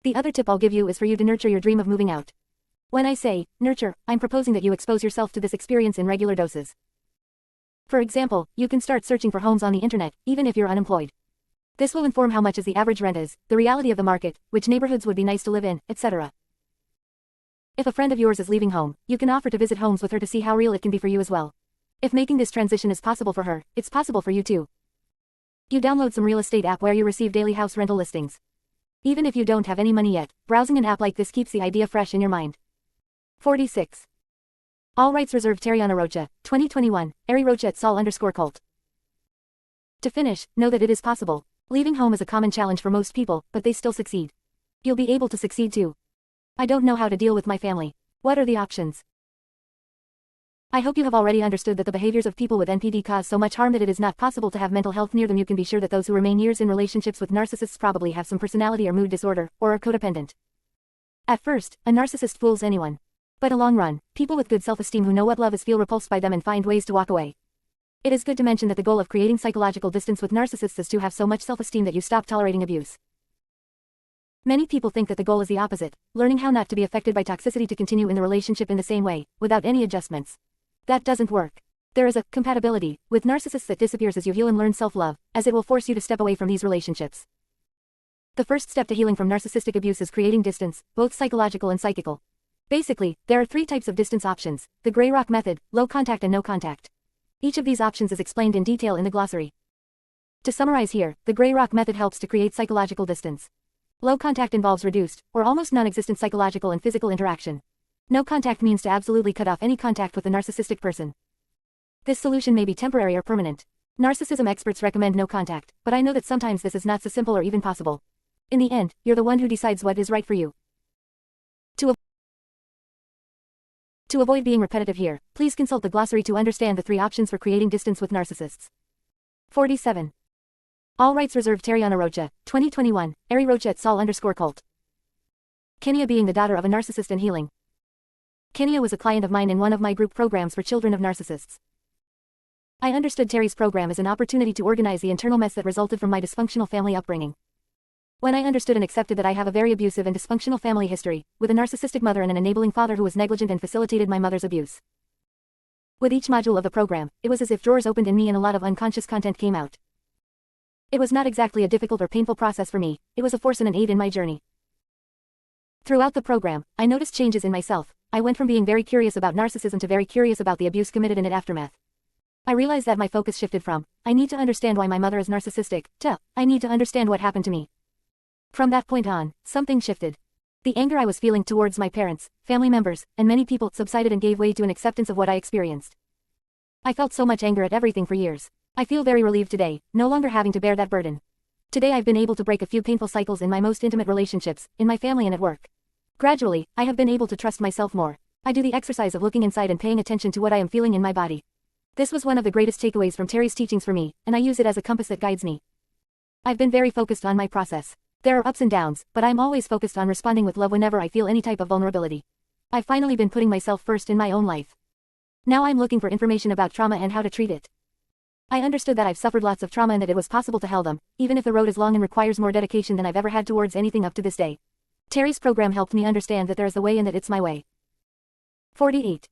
The other tip I'll give you is for you to nurture your dream of moving out. When I say nurture, I'm proposing that you expose yourself to this experience in regular doses. For example, you can start searching for homes on the internet, even if you're unemployed. This will inform how much the average rent is, the reality of the market, which neighborhoods would be nice to live in, etc. If a friend of yours is leaving home, you can offer to visit homes with her to see how real it can be for you as well. If making this transition is possible for her, it's possible for you too. You download some real estate app where you receive daily house rental listings. Even if you don't have any money yet, browsing an app like this keeps the idea fresh in your mind. 46. All rights reserved. Tariana Rocha, 2021, Ari Rocha at Sol_cult. To finish, know that it is possible. Leaving home is a common challenge for most people, but they still succeed. You'll be able to succeed too. I don't know how to deal with my family. What are the options? I hope you have already understood that the behaviors of people with NPD cause so much harm that it is not possible to have mental health near them. You can be sure that those who remain years in relationships with narcissists probably have some personality or mood disorder, or are codependent. At first, a narcissist fools anyone. But in the long run, people with good self-esteem who know what love is feel repulsed by them and find ways to walk away. It is good to mention that the goal of creating psychological distance with narcissists is to have so much self-esteem that you stop tolerating abuse. Many people think that the goal is the opposite, learning how not to be affected by toxicity to continue in the relationship in the same way, without any adjustments. That doesn't work. There is a compatibility with narcissists that disappears as you heal and learn self-love, as it will force you to step away from these relationships. The first step to healing from narcissistic abuse is creating distance, both psychological and psychical. Basically, there are 3 types of distance options: the gray rock method, low contact and no contact. Each of these options is explained in detail in the glossary. To summarize here, the gray rock method helps to create psychological distance. Low contact involves reduced, or almost non-existent psychological and physical interaction. No contact means to absolutely cut off any contact with the narcissistic person. This solution may be temporary or permanent. Narcissism experts recommend no contact, but I know that sometimes this is not so simple or even possible. In the end, you're the one who decides what is right for you. To avoid being repetitive here, please consult the glossary to understand the 3 options for creating distance with narcissists. 47. All rights reserved. Tariana Rocha, 2021, Ari Rocha at Sol_cult. Kenya being the daughter of a narcissist and healing. Kenya was a client of mine in one of my group programs for children of narcissists. I understood Terry's program as an opportunity to organize the internal mess that resulted from my dysfunctional family upbringing. When I understood and accepted that I have a very abusive and dysfunctional family history, with a narcissistic mother and an enabling father who was negligent and facilitated my mother's abuse. With each module of the program, it was as if drawers opened in me and a lot of unconscious content came out. It was not exactly a difficult or painful process for me, it was a force and an aid in my journey. Throughout the program, I noticed changes in myself. I went from being very curious about narcissism to very curious about the abuse committed in its aftermath. I realized that my focus shifted from, I need to understand why my mother is narcissistic, to, I need to understand what happened to me. From that point on, something shifted. The anger I was feeling towards my parents, family members, and many people subsided and gave way to an acceptance of what I experienced. I felt so much anger at everything for years. I feel very relieved today, no longer having to bear that burden. Today I've been able to break a few painful cycles in my most intimate relationships, in my family and at work. Gradually, I have been able to trust myself more. I do the exercise of looking inside and paying attention to what I am feeling in my body. This was one of the greatest takeaways from Terry's teachings for me, and I use it as a compass that guides me. I've been very focused on my process. There are ups and downs, but I'm always focused on responding with love whenever I feel any type of vulnerability. I've finally been putting myself first in my own life. Now I'm looking for information about trauma and how to treat it. I understood that I've suffered lots of trauma and that it was possible to heal them, even if the road is long and requires more dedication than I've ever had towards anything up to this day. Terry's program helped me understand that there is a way and that it's my way. 48.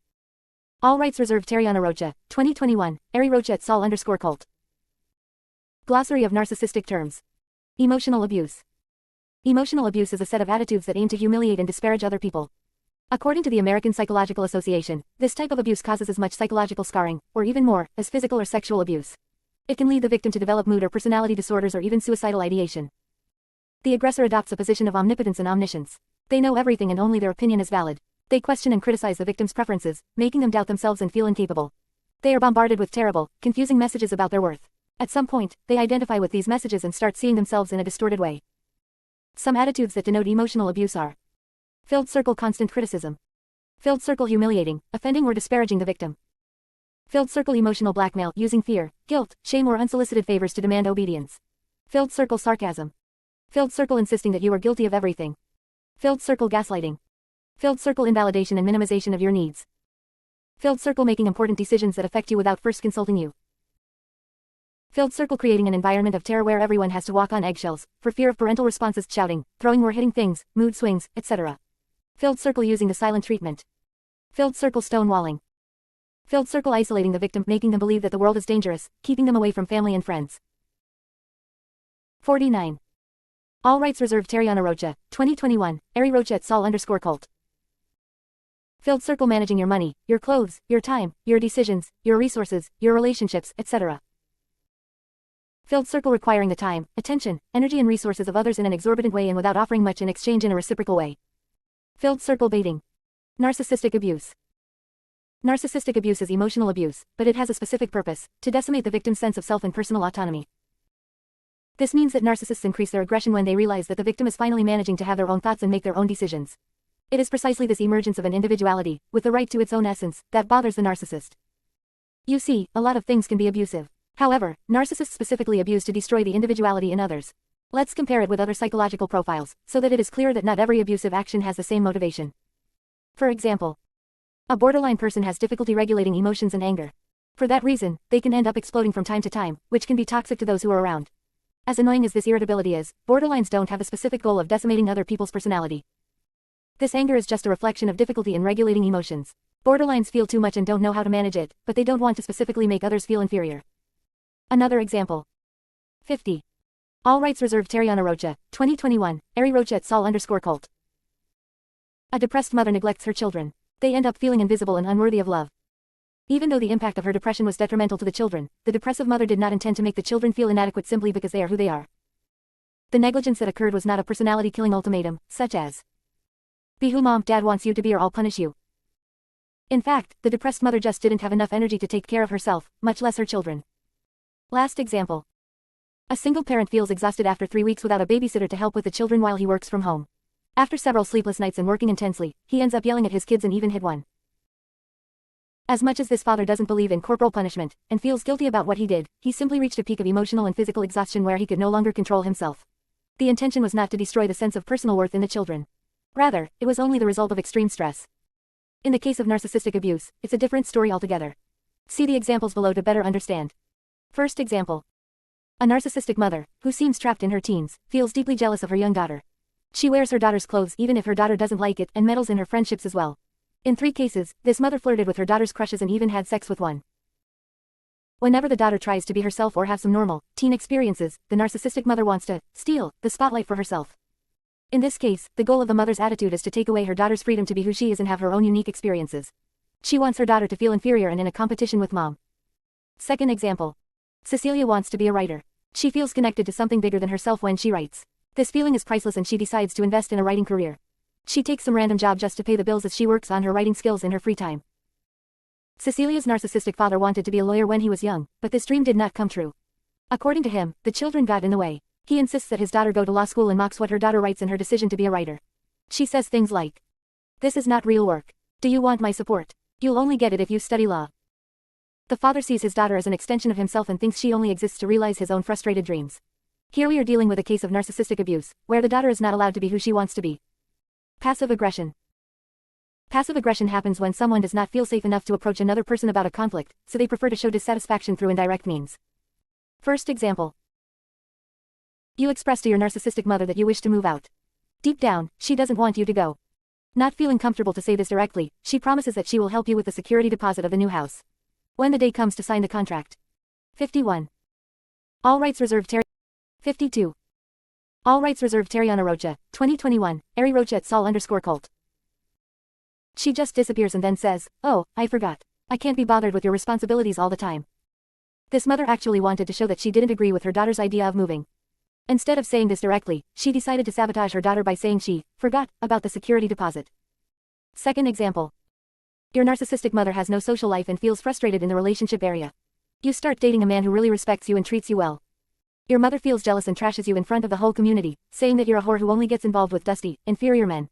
All rights reserved. Tariana Rocha, 2021, Ari Rocha at Sol_cult. Glossary of narcissistic terms. Emotional abuse. Emotional abuse is a set of attitudes that aim to humiliate and disparage other people. According to the American Psychological Association, this type of abuse causes as much psychological scarring, or even more, as physical or sexual abuse. It can lead the victim to develop mood or personality disorders or even suicidal ideation. The aggressor adopts a position of omnipotence and omniscience. They know everything and only their opinion is valid. They question and criticize the victim's preferences, making them doubt themselves and feel incapable. They are bombarded with terrible, confusing messages about their worth. At some point, they identify with these messages and start seeing themselves in a distorted way. Some attitudes that denote emotional abuse are: filled circle constant criticism. Filled circle humiliating, offending or disparaging the victim. Filled circle emotional blackmail, using fear, guilt, shame or unsolicited favors to demand obedience. Filled circle sarcasm. Filled circle insisting that you are guilty of everything. Filled circle gaslighting. Filled circle invalidation and minimization of your needs. Filled circle making important decisions that affect you without first consulting you. Filled circle creating an environment of terror where everyone has to walk on eggshells, for fear of parental responses, shouting, throwing or hitting things, mood swings, etc. Filled circle using the silent treatment. Filled circle stonewalling. Filled circle isolating the victim, making them believe that the world is dangerous, keeping them away from family and friends. 49. All rights reserved. Tariana Rocha, 2021, Ari Rocha at Sol_cult. Filled circle managing your money, your clothes, your time, your decisions, your resources, your relationships, etc. Filled circle requiring the time, attention, energy and resources of others in an exorbitant way and without offering much in exchange in a reciprocal way. Filled circle baiting. Narcissistic abuse. Narcissistic abuse is emotional abuse, but it has a specific purpose, to decimate the victim's sense of self and personal autonomy. This means that narcissists increase their aggression when they realize that the victim is finally managing to have their own thoughts and make their own decisions. It is precisely this emergence of an individuality, with the right to its own essence, that bothers the narcissist. You see, a lot of things can be abusive. However, narcissists specifically abuse to destroy the individuality in others. Let's compare it with other psychological profiles, so that it is clear that not every abusive action has the same motivation. For example, a borderline person has difficulty regulating emotions and anger. For that reason, they can end up exploding from time to time, which can be toxic to those who are around. As annoying as this irritability is, borderlines don't have a specific goal of decimating other people's personality. This anger is just a reflection of difficulty in regulating emotions. Borderlines feel too much and don't know how to manage it, but they don't want to specifically make others feel inferior. Another example. 50. All rights reserved. Tariana Rocha, 2021, Ari Rocha at Sol_cult. A depressed mother neglects her children. They end up feeling invisible and unworthy of love. Even though the impact of her depression was detrimental to the children, the depressive mother did not intend to make the children feel inadequate simply because they are who they are. The negligence that occurred was not a personality-killing ultimatum, such as, "Be who mom, dad wants you to be or I'll punish you." In fact, the depressed mother just didn't have enough energy to take care of herself, much less her children. Last example. A single parent feels exhausted after 3 weeks without a babysitter to help with the children while he works from home. After several sleepless nights and working intensely, he ends up yelling at his kids and even hit one. As much as this father doesn't believe in corporal punishment, and feels guilty about what he did, he simply reached a peak of emotional and physical exhaustion where he could no longer control himself. The intention was not to destroy the sense of personal worth in the children. Rather, it was only the result of extreme stress. In the case of narcissistic abuse, it's a different story altogether. See the examples below to better understand. First example. A narcissistic mother, who seems trapped in her teens, feels deeply jealous of her young daughter. She wears her daughter's clothes even if her daughter doesn't like it and meddles in her friendships as well. In 3 cases, this mother flirted with her daughter's crushes and even had sex with one. Whenever the daughter tries to be herself or have some normal, teen experiences, the narcissistic mother wants to steal the spotlight for herself. In this case, the goal of the mother's attitude is to take away her daughter's freedom to be who she is and have her own unique experiences. She wants her daughter to feel inferior and in a competition with mom. Second example. Cecilia wants to be a writer. She feels connected to something bigger than herself when she writes. This feeling is priceless and she decides to invest in a writing career. She takes some random job just to pay the bills as she works on her writing skills in her free time. Cecilia's narcissistic father wanted to be a lawyer when he was young, but this dream did not come true. According to him, the children got in the way. He insists that his daughter go to law school and mocks what her daughter writes in her decision to be a writer. She says things like, "This is not real work. Do you want my support? You'll only get it if you study law." The father sees his daughter as an extension of himself and thinks she only exists to realize his own frustrated dreams. Here we are dealing with a case of narcissistic abuse, where the daughter is not allowed to be who she wants to be. Passive aggression. Passive aggression happens when someone does not feel safe enough to approach another person about a conflict, so they prefer to show dissatisfaction through indirect means. First example. You express to your narcissistic mother that you wish to move out. Deep down, she doesn't want you to go. Not feeling comfortable to say this directly, she promises that she will help you with the security deposit of the new house. When the day comes to sign the contract. 51. All rights reserved. 52. All rights reserved. Tariana Rocha, 2021, Ari Rocha at Sol_cult. She just disappears and then says, "Oh, I forgot. I can't be bothered with your responsibilities all the time." This mother actually wanted to show that she didn't agree with her daughter's idea of moving. Instead of saying this directly, she decided to sabotage her daughter by saying she forgot about the security deposit. Second example. Your narcissistic mother has no social life and feels frustrated in the relationship area. You start dating a man who really respects you and treats you well. Your mother feels jealous and trashes you in front of the whole community, saying that you're a whore who only gets involved with dusty, inferior men.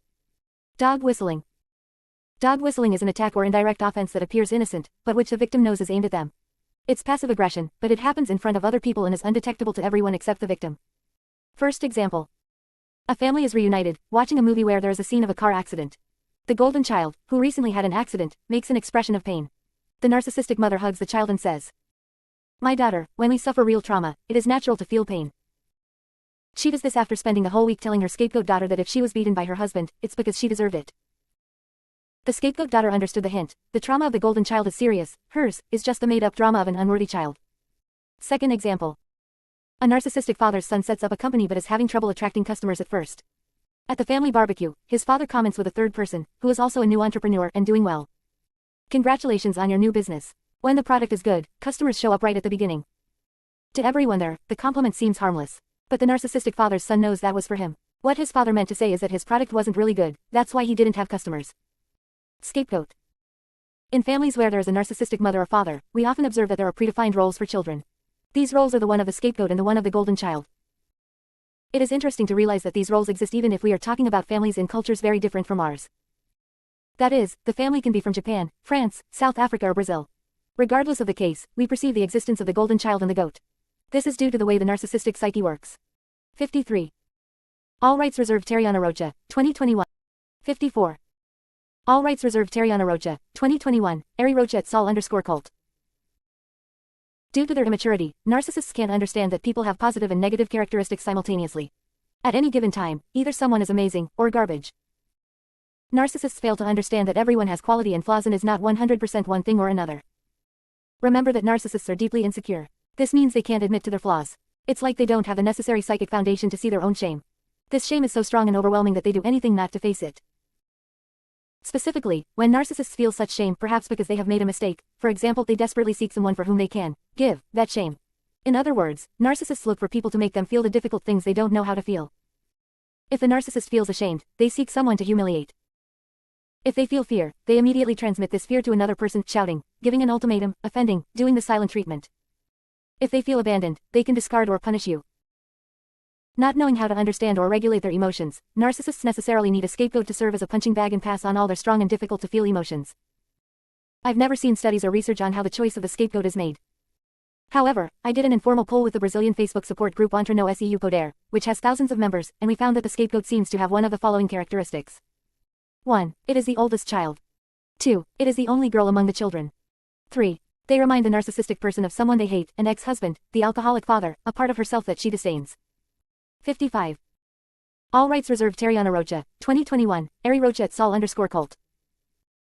Dog whistling. Dog whistling is an attack or indirect offense that appears innocent, but which the victim knows is aimed at them. It's passive aggression, but it happens in front of other people and is undetectable to everyone except the victim. First example. A family is reunited, watching a movie where there is a scene of a car accident. The golden child, who recently had an accident, makes an expression of pain. The narcissistic mother hugs the child and says, My daughter, when we suffer real trauma, it is natural to feel pain. She does this after spending the whole week telling her scapegoat daughter that if she was beaten by her husband, it's because she deserved it. The scapegoat daughter understood the hint. The trauma of the golden child is serious, hers is just the made-up drama of an unworthy child. Second example. A narcissistic father's son sets up a company but is having trouble attracting customers at first. At the family barbecue, his father comments with a third person, who is also a new entrepreneur and doing well. Congratulations on your new business. When the product is good, customers show up right at the beginning. To everyone there, the compliment seems harmless. But the narcissistic father's son knows that was for him. What his father meant to say is that his product wasn't really good, that's why he didn't have customers. Scapegoat. In families where there is a narcissistic mother or father, we often observe that there are predefined roles for children. These roles are the one of the scapegoat and the one of the golden child. It is interesting to realize that these roles exist even if we are talking about families in cultures very different from ours. That is, the family can be from Japan, France, South Africa or Brazil. Regardless of the case, we perceive the existence of the golden child and the goat. This is due to the way the narcissistic psyche works. 53. All rights reserved Tariana Rocha, 2021. 54. All rights reserved Tariana Rocha, 2021, Ari Rocha et Sol_cult. Due to their immaturity, narcissists can't understand that people have positive and negative characteristics simultaneously. At any given time, either someone is amazing, or garbage. Narcissists fail to understand that everyone has quality and flaws and is not 100% one thing or another. Remember that narcissists are deeply insecure. This means they can't admit to their flaws. It's like they don't have the necessary psychic foundation to see their own shame. This shame is so strong and overwhelming that they do anything not to face it. Specifically, when narcissists feel such shame perhaps because they have made a mistake, for example they desperately seek someone for whom they can give that shame. In other words, narcissists look for people to make them feel the difficult things they don't know how to feel. If the narcissist feels ashamed, they seek someone to humiliate. If they feel fear, they immediately transmit this fear to another person, shouting, giving an ultimatum, offending, doing the silent treatment. If they feel abandoned, they can discard or punish you. Not knowing how to understand or regulate their emotions, narcissists necessarily need a scapegoat to serve as a punching bag and pass on all their strong and difficult to feel emotions. I've never seen studies or research on how the choice of the scapegoat is made. However, I did an informal poll with the Brazilian Facebook support group Entre Nós e o Poder, which has thousands of members, and we found that the scapegoat seems to have one of the following characteristics. 1. It is the oldest child. 2. It is the only girl among the children. 3. They remind the narcissistic person of someone they hate, an ex-husband, the alcoholic father, a part of herself that she disdains. 55. All rights reserved Tariana Rocha, 2021, Ari Rocha et Sol_cult.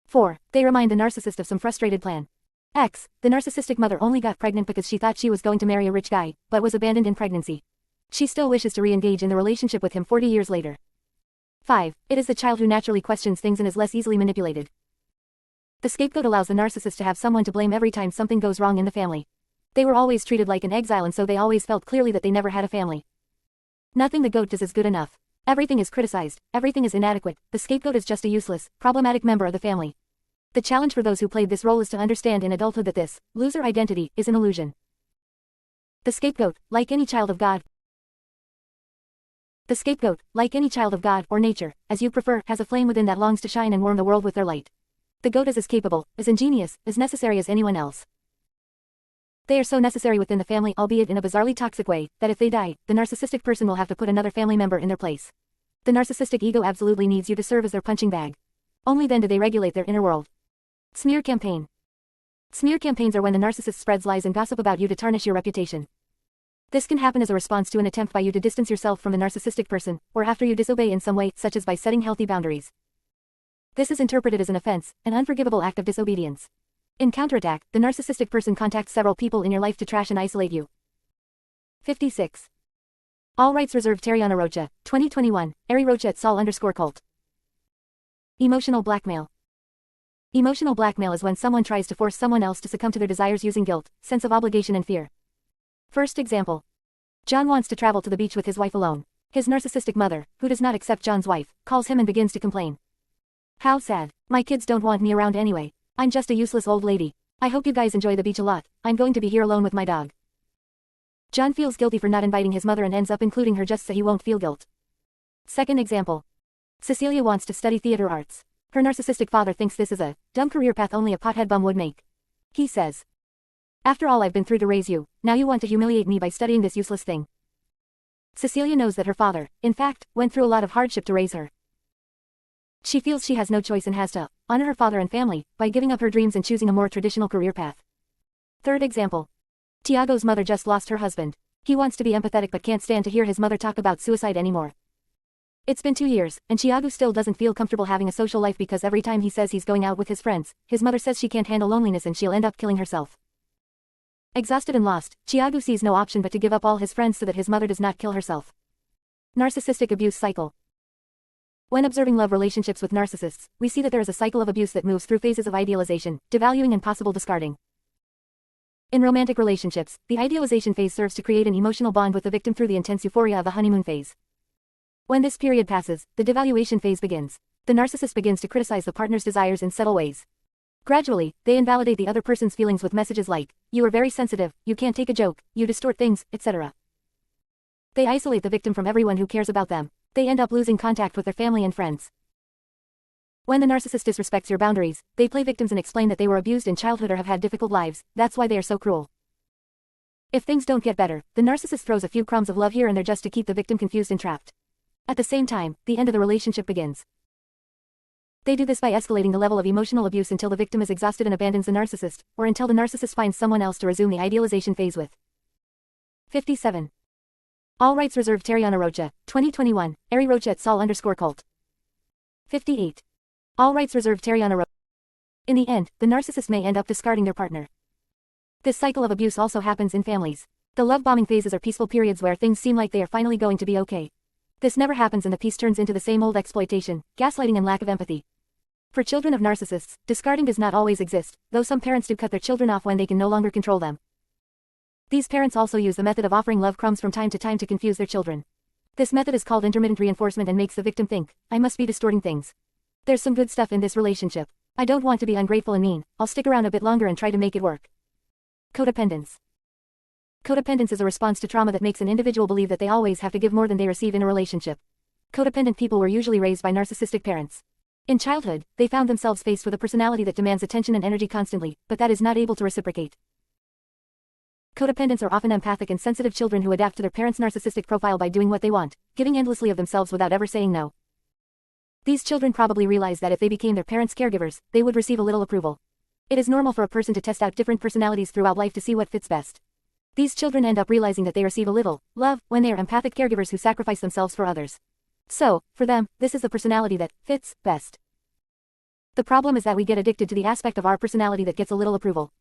4. They remind the narcissist of some frustrated plan. X. The narcissistic mother only got pregnant because she thought she was going to marry a rich guy, but was abandoned in pregnancy. She still wishes to re-engage in the relationship with him 40 years later. 5. It is the child who naturally questions things and is less easily manipulated. The scapegoat allows the narcissist to have someone to blame every time something goes wrong in the family. They were always treated like an exile and so they always felt clearly that they never had a family. Nothing the goat does is good enough. Everything is criticized, everything is inadequate, the scapegoat is just a useless, problematic member of the family. The challenge for those who played this role is to understand in adulthood that this loser identity is an illusion. The scapegoat, like any child of God, or nature, as you prefer, has a flame within that longs to shine and warm the world with their light. The goat is as capable, as ingenious, as necessary as anyone else. They are so necessary within the family, albeit in a bizarrely toxic way, that if they die, the narcissistic person will have to put another family member in their place. The narcissistic ego absolutely needs you to serve as their punching bag. Only then do they regulate their inner world. Smear campaign. Smear campaigns are when the narcissist spreads lies and gossip about you to tarnish your reputation. This can happen as a response to an attempt by you to distance yourself from the narcissistic person, or after you disobey in some way, such as by setting healthy boundaries. This is interpreted as an offense, an unforgivable act of disobedience. In counterattack, the narcissistic person contacts several people in your life to trash and isolate you. 56. All rights reserved Tariana Rocha, 2021, Ari Rocha et Sol_cult. Emotional blackmail. Emotional blackmail is when someone tries to force someone else to succumb to their desires using guilt, sense of obligation and fear. First example. John wants to travel to the beach with his wife alone. His narcissistic mother, who does not accept John's wife, calls him and begins to complain. How sad. My kids don't want me around anyway. I'm just a useless old lady. I hope you guys enjoy the beach a lot. I'm going to be here alone with my dog. John feels guilty for not inviting his mother and ends up including her just so he won't feel guilt. Second example. Cecilia wants to study theater arts. Her narcissistic father thinks this is a dumb career path only a pothead bum would make. He says, "After all I've been through to raise you, now you want to humiliate me by studying this useless thing." Cecilia knows that her father, in fact, went through a lot of hardship to raise her. She feels she has no choice and has to honor her father and family by giving up her dreams and choosing a more traditional career path. Third example. Tiago's mother just lost her husband. He wants to be empathetic but can't stand to hear his mother talk about suicide anymore. It's been 2 years, and Tiago still doesn't feel comfortable having a social life because every time he says he's going out with his friends, his mother says she can't handle loneliness and she'll end up killing herself. Exhausted and lost, Tiago sees no option but to give up all his friends so that his mother does not kill herself. Narcissistic abuse cycle. When observing love relationships with narcissists, we see that there is a cycle of abuse that moves through phases of idealization, devaluing and possible discarding. In romantic relationships, the idealization phase serves to create an emotional bond with the victim through the intense euphoria of the honeymoon phase. When this period passes, the devaluation phase begins. The narcissist begins to criticize the partner's desires in subtle ways. Gradually, they invalidate the other person's feelings with messages like, "You are very sensitive, you can't take a joke, you distort things," etc. They isolate the victim from everyone who cares about them. They end up losing contact with their family and friends. When the narcissist disrespects your boundaries, they play victims and explain that they were abused in childhood or have had difficult lives, that's why they are so cruel. If things don't get better, the narcissist throws a few crumbs of love here and there just to keep the victim confused and trapped. At the same time, the end of the relationship begins. They do this by escalating the level of emotional abuse until the victim is exhausted and abandons the narcissist, or until the narcissist finds someone else to resume the idealization phase with. 57. All rights reserved. Terriana Rocha, 2021, Ari Rocha et Sol_cult. 58. All rights reserved. Terriana Rocha. In the end, the narcissist may end up discarding their partner. This cycle of abuse also happens in families. The love bombing phases are peaceful periods where things seem like they are finally going to be okay. This never happens and the peace turns into the same old exploitation, gaslighting and lack of empathy. For children of narcissists, discarding does not always exist, though some parents do cut their children off when they can no longer control them. These parents also use the method of offering love crumbs from time to time to confuse their children. This method is called intermittent reinforcement and makes the victim think, "I must be distorting things. There's some good stuff in this relationship. I don't want to be ungrateful and mean, I'll stick around a bit longer and try to make it work." Codependence. Codependence is a response to trauma that makes an individual believe that they always have to give more than they receive in a relationship. Codependent people were usually raised by narcissistic parents. In childhood, they found themselves faced with a personality that demands attention and energy constantly, but that is not able to reciprocate. Codependents are often empathic and sensitive children who adapt to their parents' narcissistic profile by doing what they want, giving endlessly of themselves without ever saying no. These children probably realize that if they became their parents' caregivers, they would receive a little approval. It is normal for a person to test out different personalities throughout life to see what fits best. These children end up realizing that they receive a little love when they are empathic caregivers who sacrifice themselves for others. So, for them, this is the personality that fits best. The problem is that we get addicted to the aspect of our personality that gets a little approval.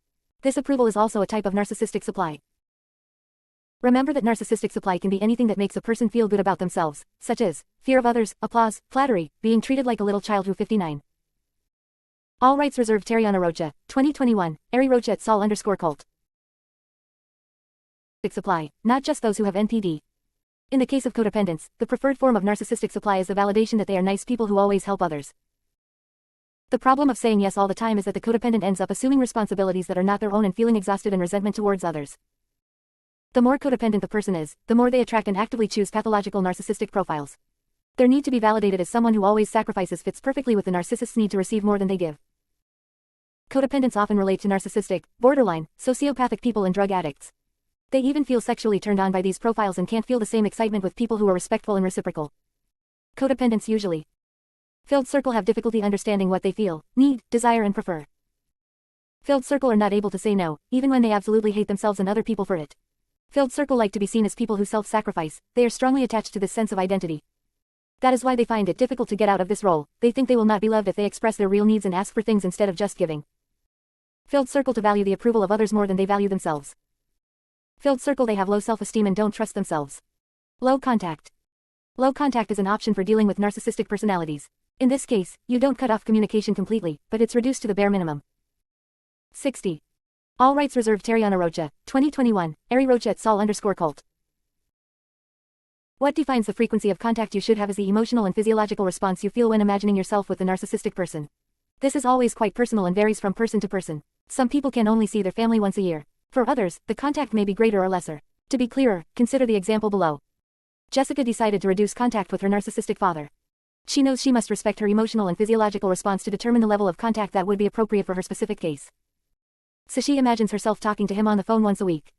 This approval is also a type of narcissistic supply. Remember that narcissistic supply can be anything that makes a person feel good about themselves, such as fear of others, applause, flattery, being treated like a little child. Who 59. All rights reserved. Terriana Rocha, 2021, Ari Rocha et Sol_cult. Supply, not just those who have NPD. In the case of codependence, the preferred form of narcissistic supply is the validation that they are nice people who always help others. The problem of saying yes all the time is that the codependent ends up assuming responsibilities that are not their own and feeling exhausted and resentment towards others. The more codependent the person is, the more they attract and actively choose pathological narcissistic profiles. Their need to be validated as someone who always sacrifices fits perfectly with the narcissist's need to receive more than they give. Codependents often relate to narcissistic, borderline, sociopathic people and drug addicts. They even feel sexually turned on by these profiles and can't feel the same excitement with people who are respectful and reciprocal. Codependents usually filled circle have difficulty understanding what they feel, need, desire and prefer. Filled circle are not able to say no, even when they absolutely hate themselves and other people for it. Filled circle like to be seen as people who self-sacrifice. They are strongly attached to this sense of identity. That is why they find it difficult to get out of this role. They think they will not be loved if they express their real needs and ask for things instead of just giving. Filled circle to value the approval of others more than they value themselves. Filled circle they have low self-esteem and don't trust themselves. Low contact. Low contact is an option for dealing with narcissistic personalities. In this case, you don't cut off communication completely, but it's reduced to the bare minimum. 60. All rights reserved. Terriana Rocha, 2021, Ari Rocha et Sol_cult. What defines the frequency of contact you should have is the emotional and physiological response you feel when imagining yourself with the narcissistic person. This is always quite personal and varies from person to person. Some people can only see their family once a year. For others, the contact may be greater or lesser. To be clearer, consider the example below. Jessica decided to reduce contact with her narcissistic father. She knows she must respect her emotional and physiological response to determine the level of contact that would be appropriate for her specific case. So she imagines herself talking to him on the phone once a week.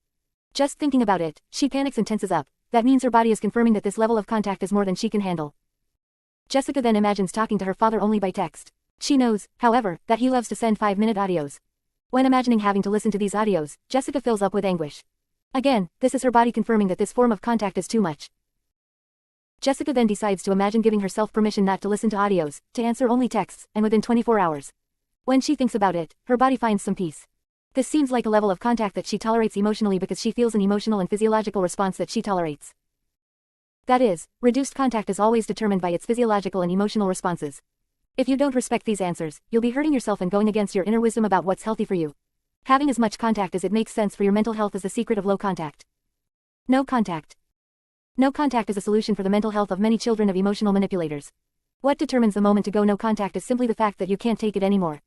Just thinking about it, she panics and tenses up. That means her body is confirming that this level of contact is more than she can handle. Jessica then imagines talking to her father only by text. She knows, however, that he loves to send 5-minute audios. When imagining having to listen to these audios, Jessica fills up with anguish. Again, this is her body confirming that this form of contact is too much. Jessica then decides to imagine giving herself permission not to listen to audios, to answer only texts, and within 24 hours. When she thinks about it, her body finds some peace. This seems like a level of contact that she tolerates emotionally because she feels an emotional and physiological response that she tolerates. That is, reduced contact is always determined by its physiological and emotional responses. If you don't respect these answers, you'll be hurting yourself and going against your inner wisdom about what's healthy for you. Having as much contact as it makes sense for your mental health is the secret of low contact. No contact. No contact is a solution for the mental health of many children of emotional manipulators. What determines the moment to go no contact is simply the fact that you can't take it anymore.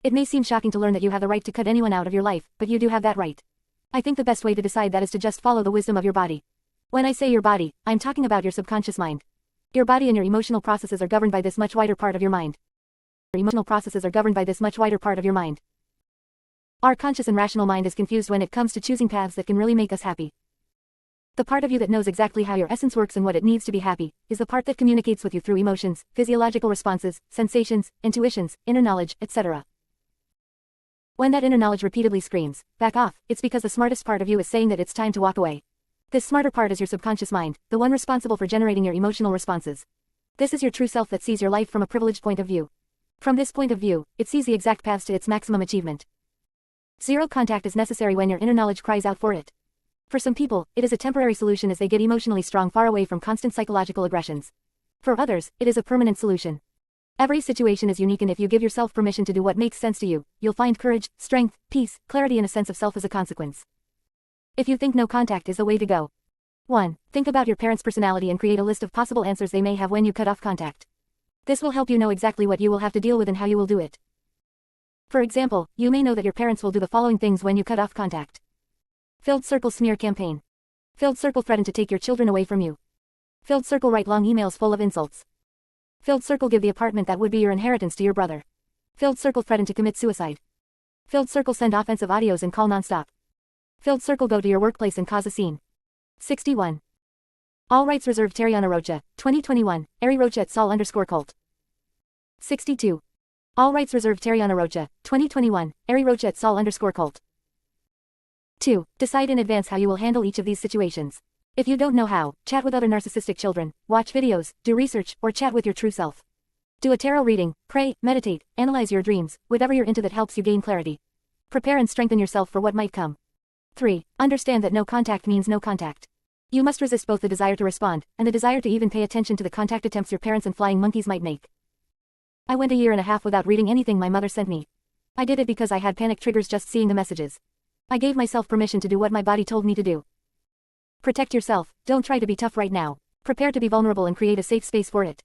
It may seem shocking to learn that you have the right to cut anyone out of your life, but you do have that right. I think the best way to decide that is to just follow the wisdom of your body. When I say your body, I'm talking about your subconscious mind. Your body and your emotional processes are governed by this much wider part of your mind. Your emotional processes are governed by this much wider part of your mind. Our conscious and rational mind is confused when it comes to choosing paths that can really make us happy. The part of you that knows exactly how your essence works and what it needs to be happy, is the part that communicates with you through emotions, physiological responses, sensations, intuitions, inner knowledge, etc. When that inner knowledge repeatedly screams, back off, it's because the smartest part of you is saying that it's time to walk away. This smarter part is your subconscious mind, the one responsible for generating your emotional responses. This is your true self that sees your life from a privileged point of view. From this point of view, it sees the exact paths to its maximum achievement. Zero contact is necessary when your inner knowledge cries out for it. For some people, it is a temporary solution as they get emotionally strong far away from constant psychological aggressions. For others, it is a permanent solution. Every situation is unique, and if you give yourself permission to do what makes sense to you, you'll find courage, strength, peace, clarity, and a sense of self as a consequence. If you think no contact is the way to go. 1. Think about your parents' personality and create a list of possible answers they may have when you cut off contact. This will help you know exactly what you will have to deal with and how you will do it. For example, you may know that your parents will do the following things when you cut off contact. Filled circle smear campaign. Filled circle threaten to take your children away from you. Filled circle write long emails full of insults. Filled circle give the apartment that would be your inheritance to your brother. Filled circle threaten to commit suicide. Filled circle send offensive audios and call nonstop. Filled circle go to your workplace and cause a scene. 61. All rights reserved. Tariana Rocha, 2021, Ari Rocha at Sol_cult. 62. All rights reserved. Tariana Rocha, 2021, Ari Rocha at Sol_cult. 2. Decide in advance how you will handle each of these situations. If you don't know how, chat with other narcissistic children, watch videos, do research, or chat with your true self. Do a tarot reading, pray, meditate, analyze your dreams, whatever you're into that helps you gain clarity. Prepare and strengthen yourself for what might come. 3. Understand that no contact means no contact. You must resist both the desire to respond, and the desire to even pay attention to the contact attempts your parents and flying monkeys might make. I went a year and a half without reading anything my mother sent me. I did it because I had panic triggers just seeing the messages. I gave myself permission to do what my body told me to do. Protect yourself, don't try to be tough right now. Prepare to be vulnerable and create a safe space for it.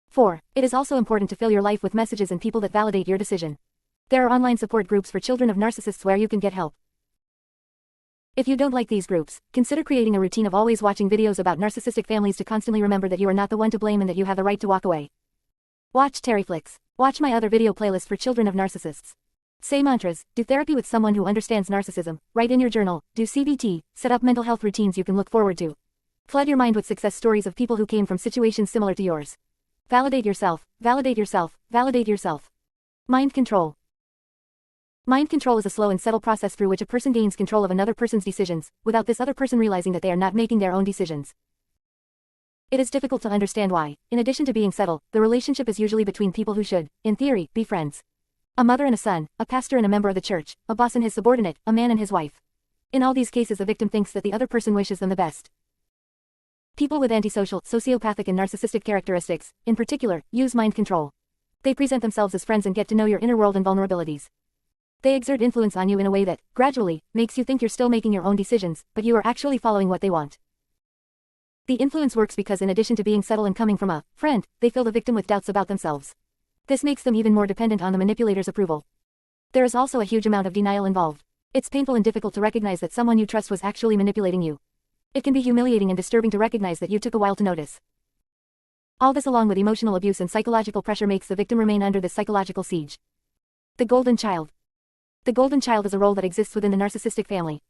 4. It is also important to fill your life with messages and people that validate your decision. There are online support groups for children of narcissists where you can get help. If you don't like these groups, consider creating a routine of always watching videos about narcissistic families to constantly remember that you are not the one to blame and that you have the right to walk away. Watch Terryflix. Watch my other video playlist for children of narcissists. Say mantras, do therapy with someone who understands narcissism, write in your journal, do CBT, set up mental health routines you can look forward to. Flood your mind with success stories of people who came from situations similar to yours. Validate yourself, validate yourself, validate yourself. Mind control. Mind control is a slow and subtle process through which a person gains control of another person's decisions, without this other person realizing that they are not making their own decisions. It is difficult to understand why, in addition to being subtle, the relationship is usually between people who should, in theory, be friends. A mother and a son, a pastor and a member of the church, a boss and his subordinate, a man and his wife. In all these cases the victim thinks that the other person wishes them the best. People with antisocial, sociopathic and narcissistic characteristics, in particular, use mind control. They present themselves as friends and get to know your inner world and vulnerabilities. They exert influence on you in a way that, gradually, makes you think you're still making your own decisions, but you are actually following what they want. The influence works because in addition to being subtle and coming from a friend, they fill the victim with doubts about themselves. This makes them even more dependent on the manipulator's approval. There is also a huge amount of denial involved. It's painful and difficult to recognize that someone you trust was actually manipulating you. It can be humiliating and disturbing to recognize that you took a while to notice. All this along with emotional abuse and psychological pressure makes the victim remain under this psychological siege. The golden child. The golden child is a role that exists within the narcissistic family.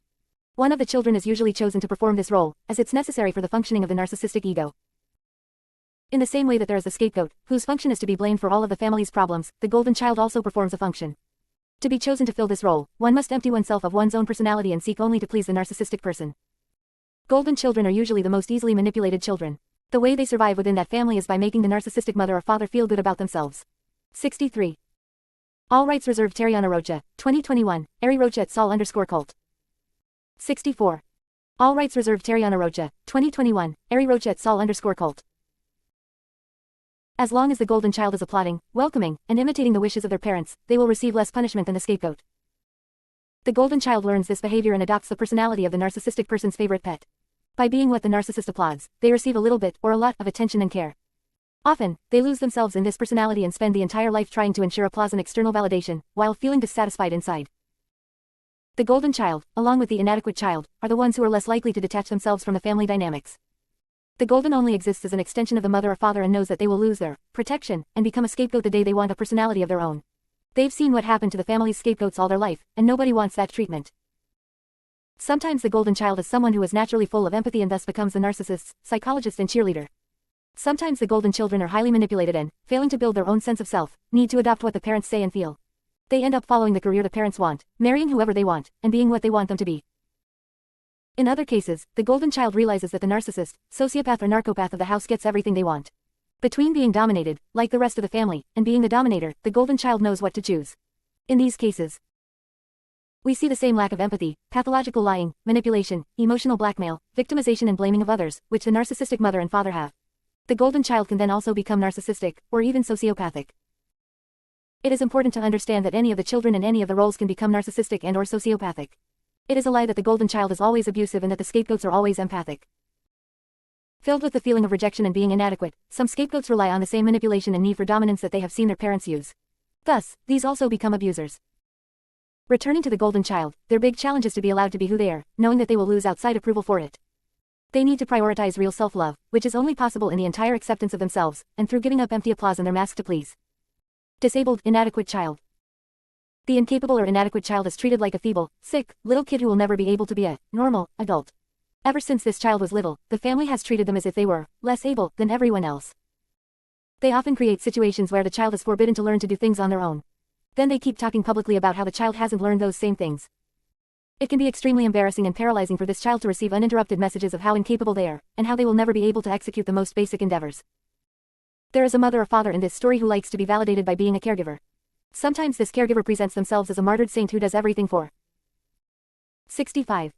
One of the children is usually chosen to perform this role, as it's necessary for the functioning of the narcissistic ego. In the same way that there is a scapegoat, whose function is to be blamed for all of the family's problems, the golden child also performs a function. To be chosen to fill this role, one must empty oneself of one's own personality and seek only to please the narcissistic person. Golden children are usually the most easily manipulated children. The way they survive within that family is by making the narcissistic mother or father feel good about themselves. 63. All rights reserved. Tariana Rocha, 2021, Ari Rocha at Sol_cult. 64. All rights reserved. Tariana Rocha, 2021, Ari Rocha at Sol_cult. As long as the golden child is applauding, welcoming, and imitating the wishes of their parents, they will receive less punishment than the scapegoat. The golden child learns this behavior and adopts the personality of the narcissistic person's favorite pet. By being what the narcissist applauds, they receive a little bit or a lot of attention and care. Often, they lose themselves in this personality and spend the entire life trying to ensure applause and external validation, while feeling dissatisfied inside. The golden child, along with the inadequate child, are the ones who are less likely to detach themselves from the family dynamics. The golden only exists as an extension of the mother or father and knows that they will lose their protection and become a scapegoat the day they want a personality of their own. They've seen what happened to the family's scapegoats all their life, and nobody wants that treatment. Sometimes the golden child is someone who is naturally full of empathy and thus becomes the narcissist's psychologist and cheerleader. Sometimes the golden children are highly manipulated and, failing to build their own sense of self, need to adopt what the parents say and feel. They end up following the career the parents want, marrying whoever they want, and being what they want them to be. In other cases, the golden child realizes that the narcissist, sociopath or narcopath of the house gets everything they want. Between being dominated, like the rest of the family, and being the dominator, the golden child knows what to choose. In these cases, we see the same lack of empathy, pathological lying, manipulation, emotional blackmail, victimization and blaming of others, which the narcissistic mother and father have. The golden child can then also become narcissistic, or even sociopathic. It is important to understand that any of the children in any of the roles can become narcissistic and or sociopathic. It is a lie that the golden child is always abusive and that the scapegoats are always empathic. Filled with the feeling of rejection and being inadequate, some scapegoats rely on the same manipulation and need for dominance that they have seen their parents use. Thus, these also become abusers. Returning to the golden child, their big challenge is to be allowed to be who they are, knowing that they will lose outside approval for it. They need to prioritize real self-love, which is only possible in the entire acceptance of themselves, and through giving up empty applause and their mask to please. Disabled, inadequate child. The incapable or inadequate child is treated like a feeble, sick, little kid who will never be able to be a normal adult. Ever since this child was little, the family has treated them as if they were less able than everyone else. They often create situations where the child is forbidden to learn to do things on their own. Then they keep talking publicly about how the child hasn't learned those same things. It can be extremely embarrassing and paralyzing for this child to receive uninterrupted messages of how incapable they are, and how they will never be able to execute the most basic endeavors. There is a mother or father in this story who likes to be validated by being a caregiver. Sometimes this caregiver presents themselves as a martyred saint who does everything for. 65.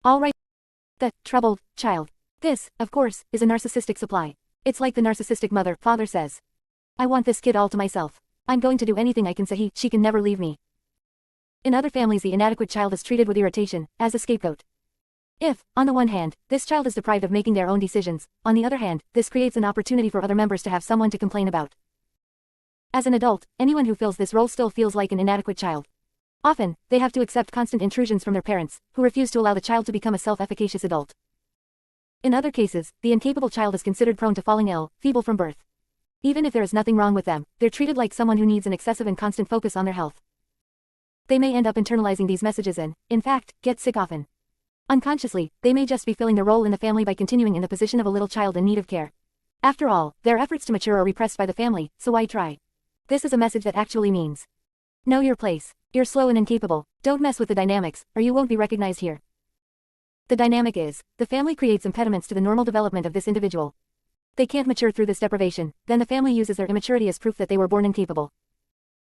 All right. The troubled child. This, of course, is a narcissistic supply. It's like the narcissistic mother, father says. I want this kid all to myself. I'm going to do anything I can so she can never leave me. In other families, the inadequate child is treated with irritation, as a scapegoat. If, on the one hand, this child is deprived of making their own decisions, on the other hand, this creates an opportunity for other members to have someone to complain about. As an adult, anyone who fills this role still feels like an inadequate child. Often, they have to accept constant intrusions from their parents, who refuse to allow the child to become a self-efficacious adult. In other cases, the incapable child is considered prone to falling ill, feeble from birth. Even if there is nothing wrong with them, they're treated like someone who needs an excessive and constant focus on their health. They may end up internalizing these messages and, in fact, get sick often. Unconsciously, they may just be filling their role in the family by continuing in the position of a little child in need of care. After all, their efforts to mature are repressed by the family, so why try? This is a message that actually means, know your place. You're slow and incapable. Don't mess with the dynamics, or you won't be recognized here. The dynamic is, the family creates impediments to the normal development of this individual. They can't mature through this deprivation, then the family uses their immaturity as proof that they were born incapable.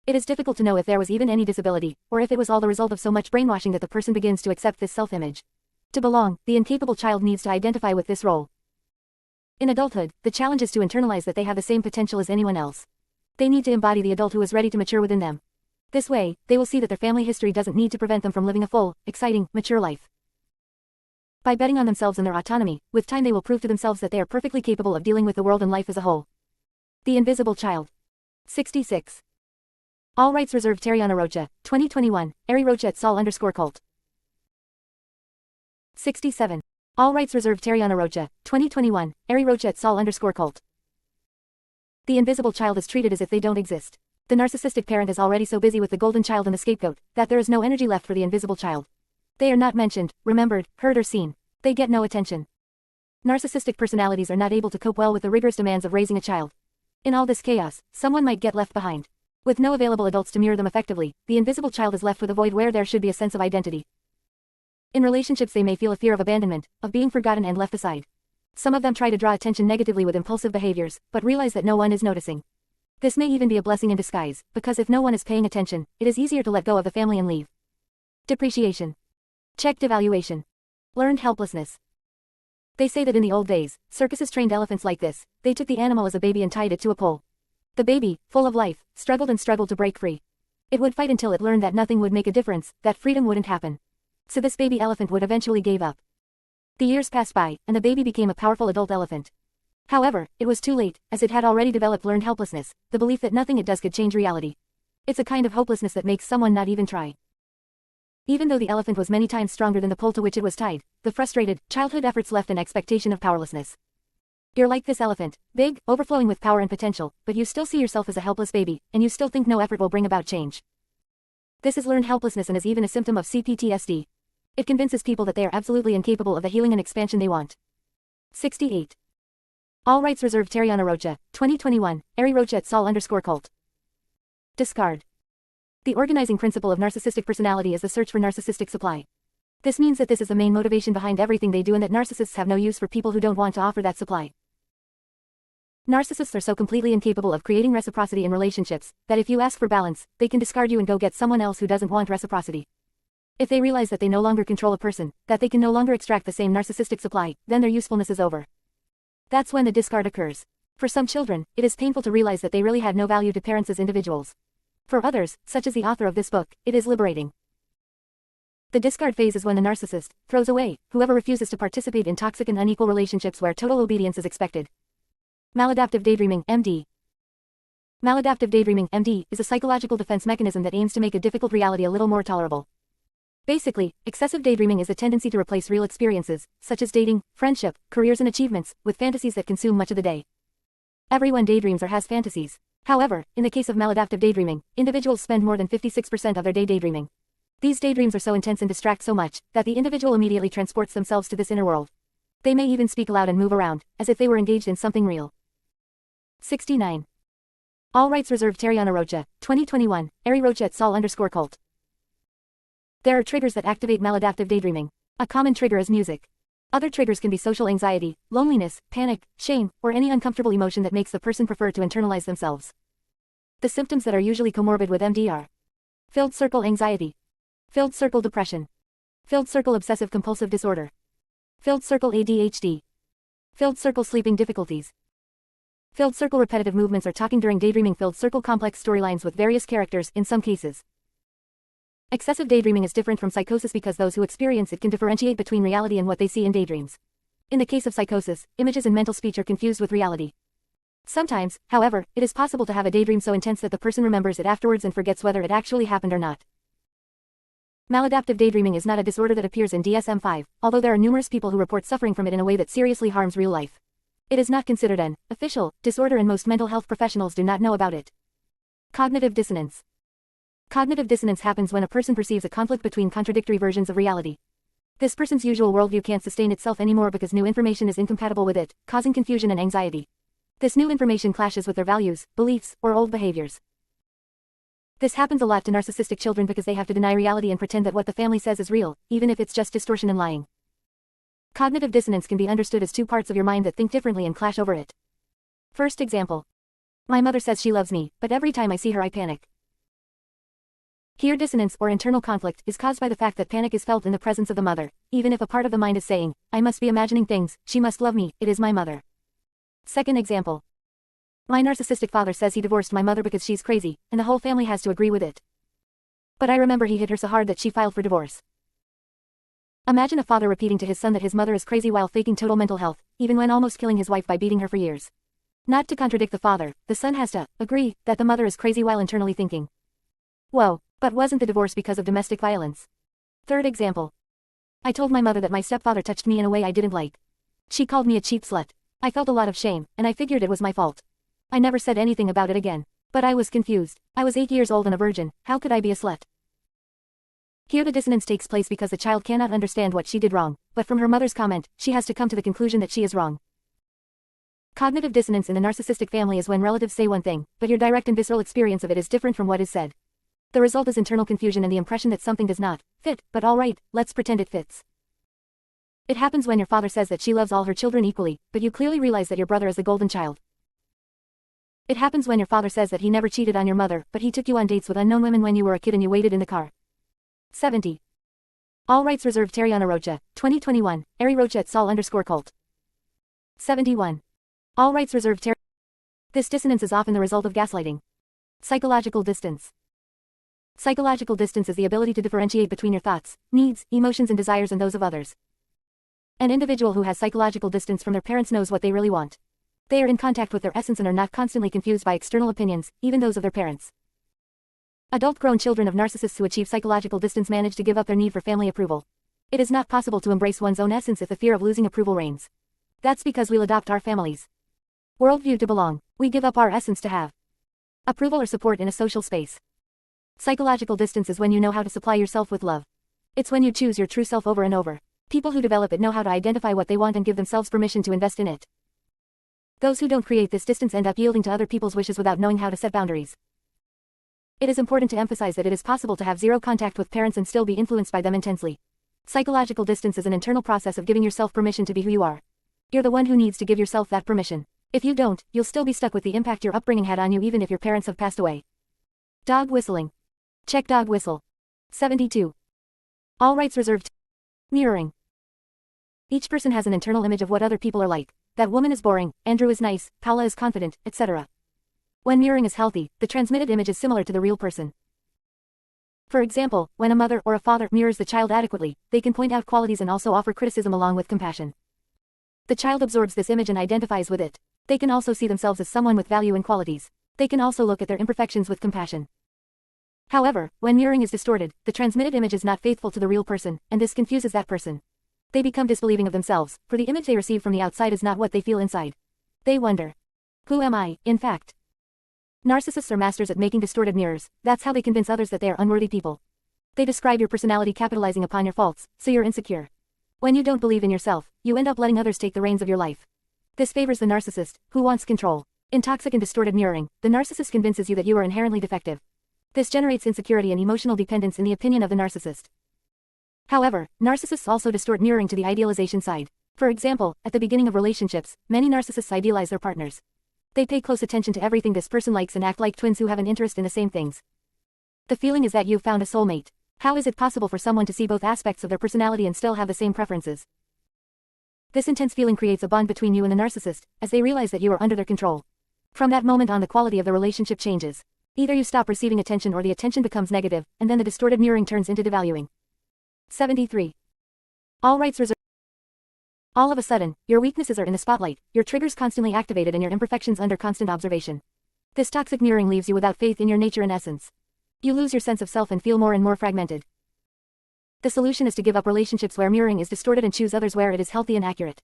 It is difficult to know if there was even any disability, or if it was all the result of so much brainwashing that the person begins to accept this self-image. To belong, the incapable child needs to identify with this role. In adulthood, the challenge is to internalize that they have the same potential as anyone else. They need to embody the adult who is ready to mature within them. This way, they will see that their family history doesn't need to prevent them from living a full, exciting, mature life. By betting on themselves and their autonomy, with time they will prove to themselves that they are perfectly capable of dealing with the world and life as a whole. The invisible child. 66. All rights reserved. Tariana Rocha, 2021, Ari Rocha at Sol_cult. 67. All rights reserved. Tariana Rocha, 2021, Ari Rocha at Sol_cult. The invisible child is treated as if they don't exist. The narcissistic parent is already so busy with the golden child and the scapegoat, that there is no energy left for the invisible child. They are not mentioned, remembered, heard or seen. They get no attention. Narcissistic personalities are not able to cope well with the rigorous demands of raising a child. In all this chaos, someone might get left behind. With no available adults to mirror them effectively, the invisible child is left with a void where there should be a sense of identity. In relationships they may feel a fear of abandonment, of being forgotten and left aside. Some of them try to draw attention negatively with impulsive behaviors, but realize that no one is noticing. This may even be a blessing in disguise, because if no one is paying attention, it is easier to let go of the family and leave. Depreciation. Checked evaluation. Learned helplessness. They say that in the old days, circuses trained elephants like this. They took the animal as a baby and tied it to a pole. The baby, full of life, struggled and struggled to break free. It would fight until it learned that nothing would make a difference, that freedom wouldn't happen. So this baby elephant would eventually give up. The years passed by, and the baby became a powerful adult elephant. However, it was too late, as it had already developed learned helplessness, the belief that nothing it does could change reality. It's a kind of hopelessness that makes someone not even try. Even though the elephant was many times stronger than the pole to which it was tied, the frustrated, childhood efforts left an expectation of powerlessness. You're like this elephant, big, overflowing with power and potential, but you still see yourself as a helpless baby, and you still think no effort will bring about change. This is learned helplessness and is even a symptom of CPTSD. It convinces people that they are absolutely incapable of the healing and expansion they want. 68. All rights reserved. Tariana Rocha, 2021, Ari Rocha et Sol_cult. Discard. The organizing principle of narcissistic personality is the search for narcissistic supply. This means that this is the main motivation behind everything they do and that narcissists have no use for people who don't want to offer that supply. Narcissists are so completely incapable of creating reciprocity in relationships, that if you ask for balance, they can discard you and go get someone else who doesn't want reciprocity. If they realize that they no longer control a person, that they can no longer extract the same narcissistic supply, then their usefulness is over. That's when the discard occurs. For some children, it is painful to realize that they really had no value to parents as individuals. For others, such as the author of this book, it is liberating. The discard phase is when the narcissist throws away whoever refuses to participate in toxic and unequal relationships where total obedience is expected. Maladaptive daydreaming, MD. Maladaptive daydreaming, MD, is a psychological defense mechanism that aims to make a difficult reality a little more tolerable. Basically, excessive daydreaming is the tendency to replace real experiences, such as dating, friendship, careers and achievements, with fantasies that consume much of the day. Everyone daydreams or has fantasies. However, in the case of maladaptive daydreaming, individuals spend more than 56% of their day daydreaming. These daydreams are so intense and distract so much, that the individual immediately transports themselves to this inner world. They may even speak aloud and move around, as if they were engaged in something real. 69. All rights reserved. Tariana Rocha, 2021, Ari Rocha et Sol_cult. There are triggers that activate maladaptive daydreaming. A common trigger is music. Other triggers can be social anxiety, loneliness, panic, shame, or any uncomfortable emotion that makes the person prefer to internalize themselves. The symptoms that are usually comorbid with MD are filled circle anxiety, filled circle depression, filled circle obsessive compulsive disorder, filled circle ADHD, filled circle sleeping difficulties, filled circle repetitive movements or talking during daydreaming, filled circle complex storylines with various characters in some cases. Excessive daydreaming is different from psychosis because those who experience it can differentiate between reality and what they see in daydreams. In the case of psychosis, images and mental speech are confused with reality. Sometimes, however, it is possible to have a daydream so intense that the person remembers it afterwards and forgets whether it actually happened or not. Maladaptive daydreaming is not a disorder that appears in DSM-5, although there are numerous people who report suffering from it in a way that seriously harms real life. It is not considered an official disorder and most mental health professionals do not know about it. Cognitive dissonance. Cognitive dissonance happens when a person perceives a conflict between contradictory versions of reality. This person's usual worldview can't sustain itself anymore because new information is incompatible with it, causing confusion and anxiety. This new information clashes with their values, beliefs, or old behaviors. This happens a lot to narcissistic children because they have to deny reality and pretend that what the family says is real, even if it's just distortion and lying. Cognitive dissonance can be understood as two parts of your mind that think differently and clash over it. First example. My mother says she loves me, but every time I see her I panic. Here dissonance or internal conflict is caused by the fact that panic is felt in the presence of the mother, even if a part of the mind is saying, I must be imagining things, she must love me, it is my mother. Second example. My narcissistic father says he divorced my mother because she's crazy, and the whole family has to agree with it. But I remember he hit her so hard that she filed for divorce. Imagine a father repeating to his son that his mother is crazy while faking total mental health, even when almost killing his wife by beating her for years. Not to contradict the father, the son has to agree that the mother is crazy while internally thinking, whoa, but wasn't the divorce because of domestic violence? Third example. I told my mother that my stepfather touched me in a way I didn't like. She called me a cheap slut. I felt a lot of shame, and I figured it was my fault. I never said anything about it again. But I was confused. I was 8 years old and a virgin, how could I be a slut? Here the dissonance takes place because the child cannot understand what she did wrong, but from her mother's comment, she has to come to the conclusion that she is wrong. Cognitive dissonance in the narcissistic family is when relatives say one thing, but your direct and visceral experience of it is different from what is said. The result is internal confusion and the impression that something does not fit, but alright, let's pretend it fits. It happens when your father says that she loves all her children equally, but you clearly realize that your brother is the golden child. It happens when your father says that he never cheated on your mother, but he took you on dates with unknown women when you were a kid and you waited in the car. 70. All rights reserved. Tariana Rocha, 2021, Ari Rocha at Sol_cult. 71. All rights reserved. This dissonance is often the result of gaslighting. Psychological distance. Psychological distance is the ability to differentiate between your thoughts, needs, emotions and desires and those of others. An individual who has psychological distance from their parents knows what they really want. They are in contact with their essence and are not constantly confused by external opinions, even those of their parents. Adult grown children of narcissists who achieve psychological distance manage to give up their need for family approval. It is not possible to embrace one's own essence if the fear of losing approval reigns. That's because we'll adopt our family's worldview to belong. We give up our essence to have approval or support in a social space. Psychological distance is when you know how to supply yourself with love. It's when you choose your true self over and over. People who develop it know how to identify what they want and give themselves permission to invest in it. Those who don't create this distance end up yielding to other people's wishes without knowing how to set boundaries. It is important to emphasize that it is possible to have zero contact with parents and still be influenced by them intensely. Psychological distance is an internal process of giving yourself permission to be who you are. You're the one who needs to give yourself that permission. If you don't, you'll still be stuck with the impact your upbringing had on you even if your parents have passed away. Dog whistling. Check dog whistle. 72. All rights reserved. Mirroring. Each person has an internal image of what other people are like. That woman is boring, Andrew is nice, Paula is confident, etc. When mirroring is healthy, the transmitted image is similar to the real person. For example, when a mother or a father mirrors the child adequately, they can point out qualities and also offer criticism along with compassion. The child absorbs this image and identifies with it. They can also see themselves as someone with value and qualities. They can also look at their imperfections with compassion. However, when mirroring is distorted, the transmitted image is not faithful to the real person, and this confuses that person. They become disbelieving of themselves, for the image they receive from the outside is not what they feel inside. They wonder, who am I, in fact? Narcissists are masters at making distorted mirrors. That's how they convince others that they are unworthy people. They describe your personality capitalizing upon your faults, so you're insecure. When you don't believe in yourself, you end up letting others take the reins of your life. This favors the narcissist, who wants control. In toxic and distorted mirroring, the narcissist convinces you that you are inherently defective. This generates insecurity and emotional dependence in the opinion of the narcissist. However, narcissists also distort mirroring to the idealization side. For example, at the beginning of relationships, many narcissists idealize their partners. They pay close attention to everything this person likes and act like twins who have an interest in the same things. The feeling is that you've found a soulmate. How is it possible for someone to see both aspects of their personality and still have the same preferences? This intense feeling creates a bond between you and the narcissist, as they realize that you are under their control. From that moment on, the quality of the relationship changes. Either you stop receiving attention or the attention becomes negative, and then the distorted mirroring turns into devaluing. 73. All rights reserved. All of a sudden, your weaknesses are in the spotlight, your triggers constantly activated and your imperfections under constant observation. This toxic mirroring leaves you without faith in your nature and essence. You lose your sense of self and feel more and more fragmented. The solution is to give up relationships where mirroring is distorted and choose others where it is healthy and accurate.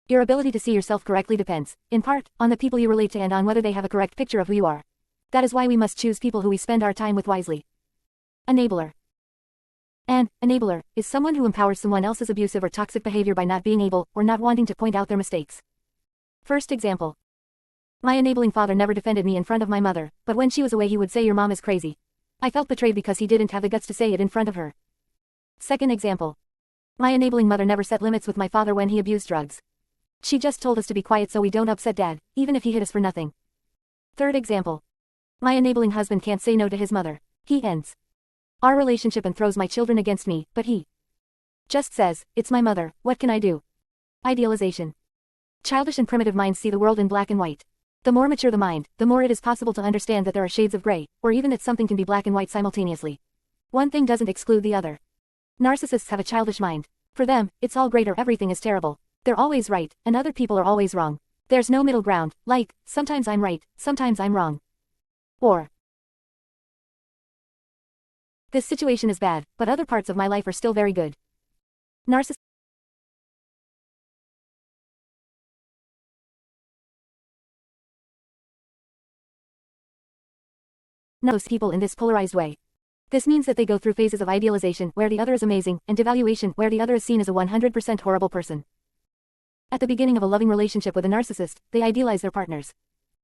Your ability to see yourself correctly depends, in part, on the people you relate to and on whether they have a correct picture of who you are. That is why we must choose people who we spend our time with wisely. Enabler. An enabler is someone who empowers someone else's abusive or toxic behavior by not being able or not wanting to point out their mistakes. First example. My enabling father never defended me in front of my mother, but when she was away he would say your mom is crazy. I felt betrayed because he didn't have the guts to say it in front of her. Second example. My enabling mother never set limits with my father when he abused drugs. She just told us to be quiet so we don't upset dad, even if he hit us for nothing. Third example. My enabling husband can't say no to his mother. He ends our relationship and throws my children against me, but he just says, it's my mother, what can I do? Idealization. Childish and primitive minds see the world in black and white. The more mature the mind, the more it is possible to understand that there are shades of gray, or even that something can be black and white simultaneously. One thing doesn't exclude the other. Narcissists have a childish mind. For them, it's all great or everything is terrible. They're always right, and other people are always wrong. There's no middle ground, like, sometimes I'm right, sometimes I'm wrong. Or, this situation is bad, but other parts of my life are still very good. Narcissist. Knows people in this polarized way. This means that they go through phases of idealization where the other is amazing, and devaluation where the other is seen as a 100% horrible person. At the beginning of a loving relationship with a narcissist, they idealize their partners.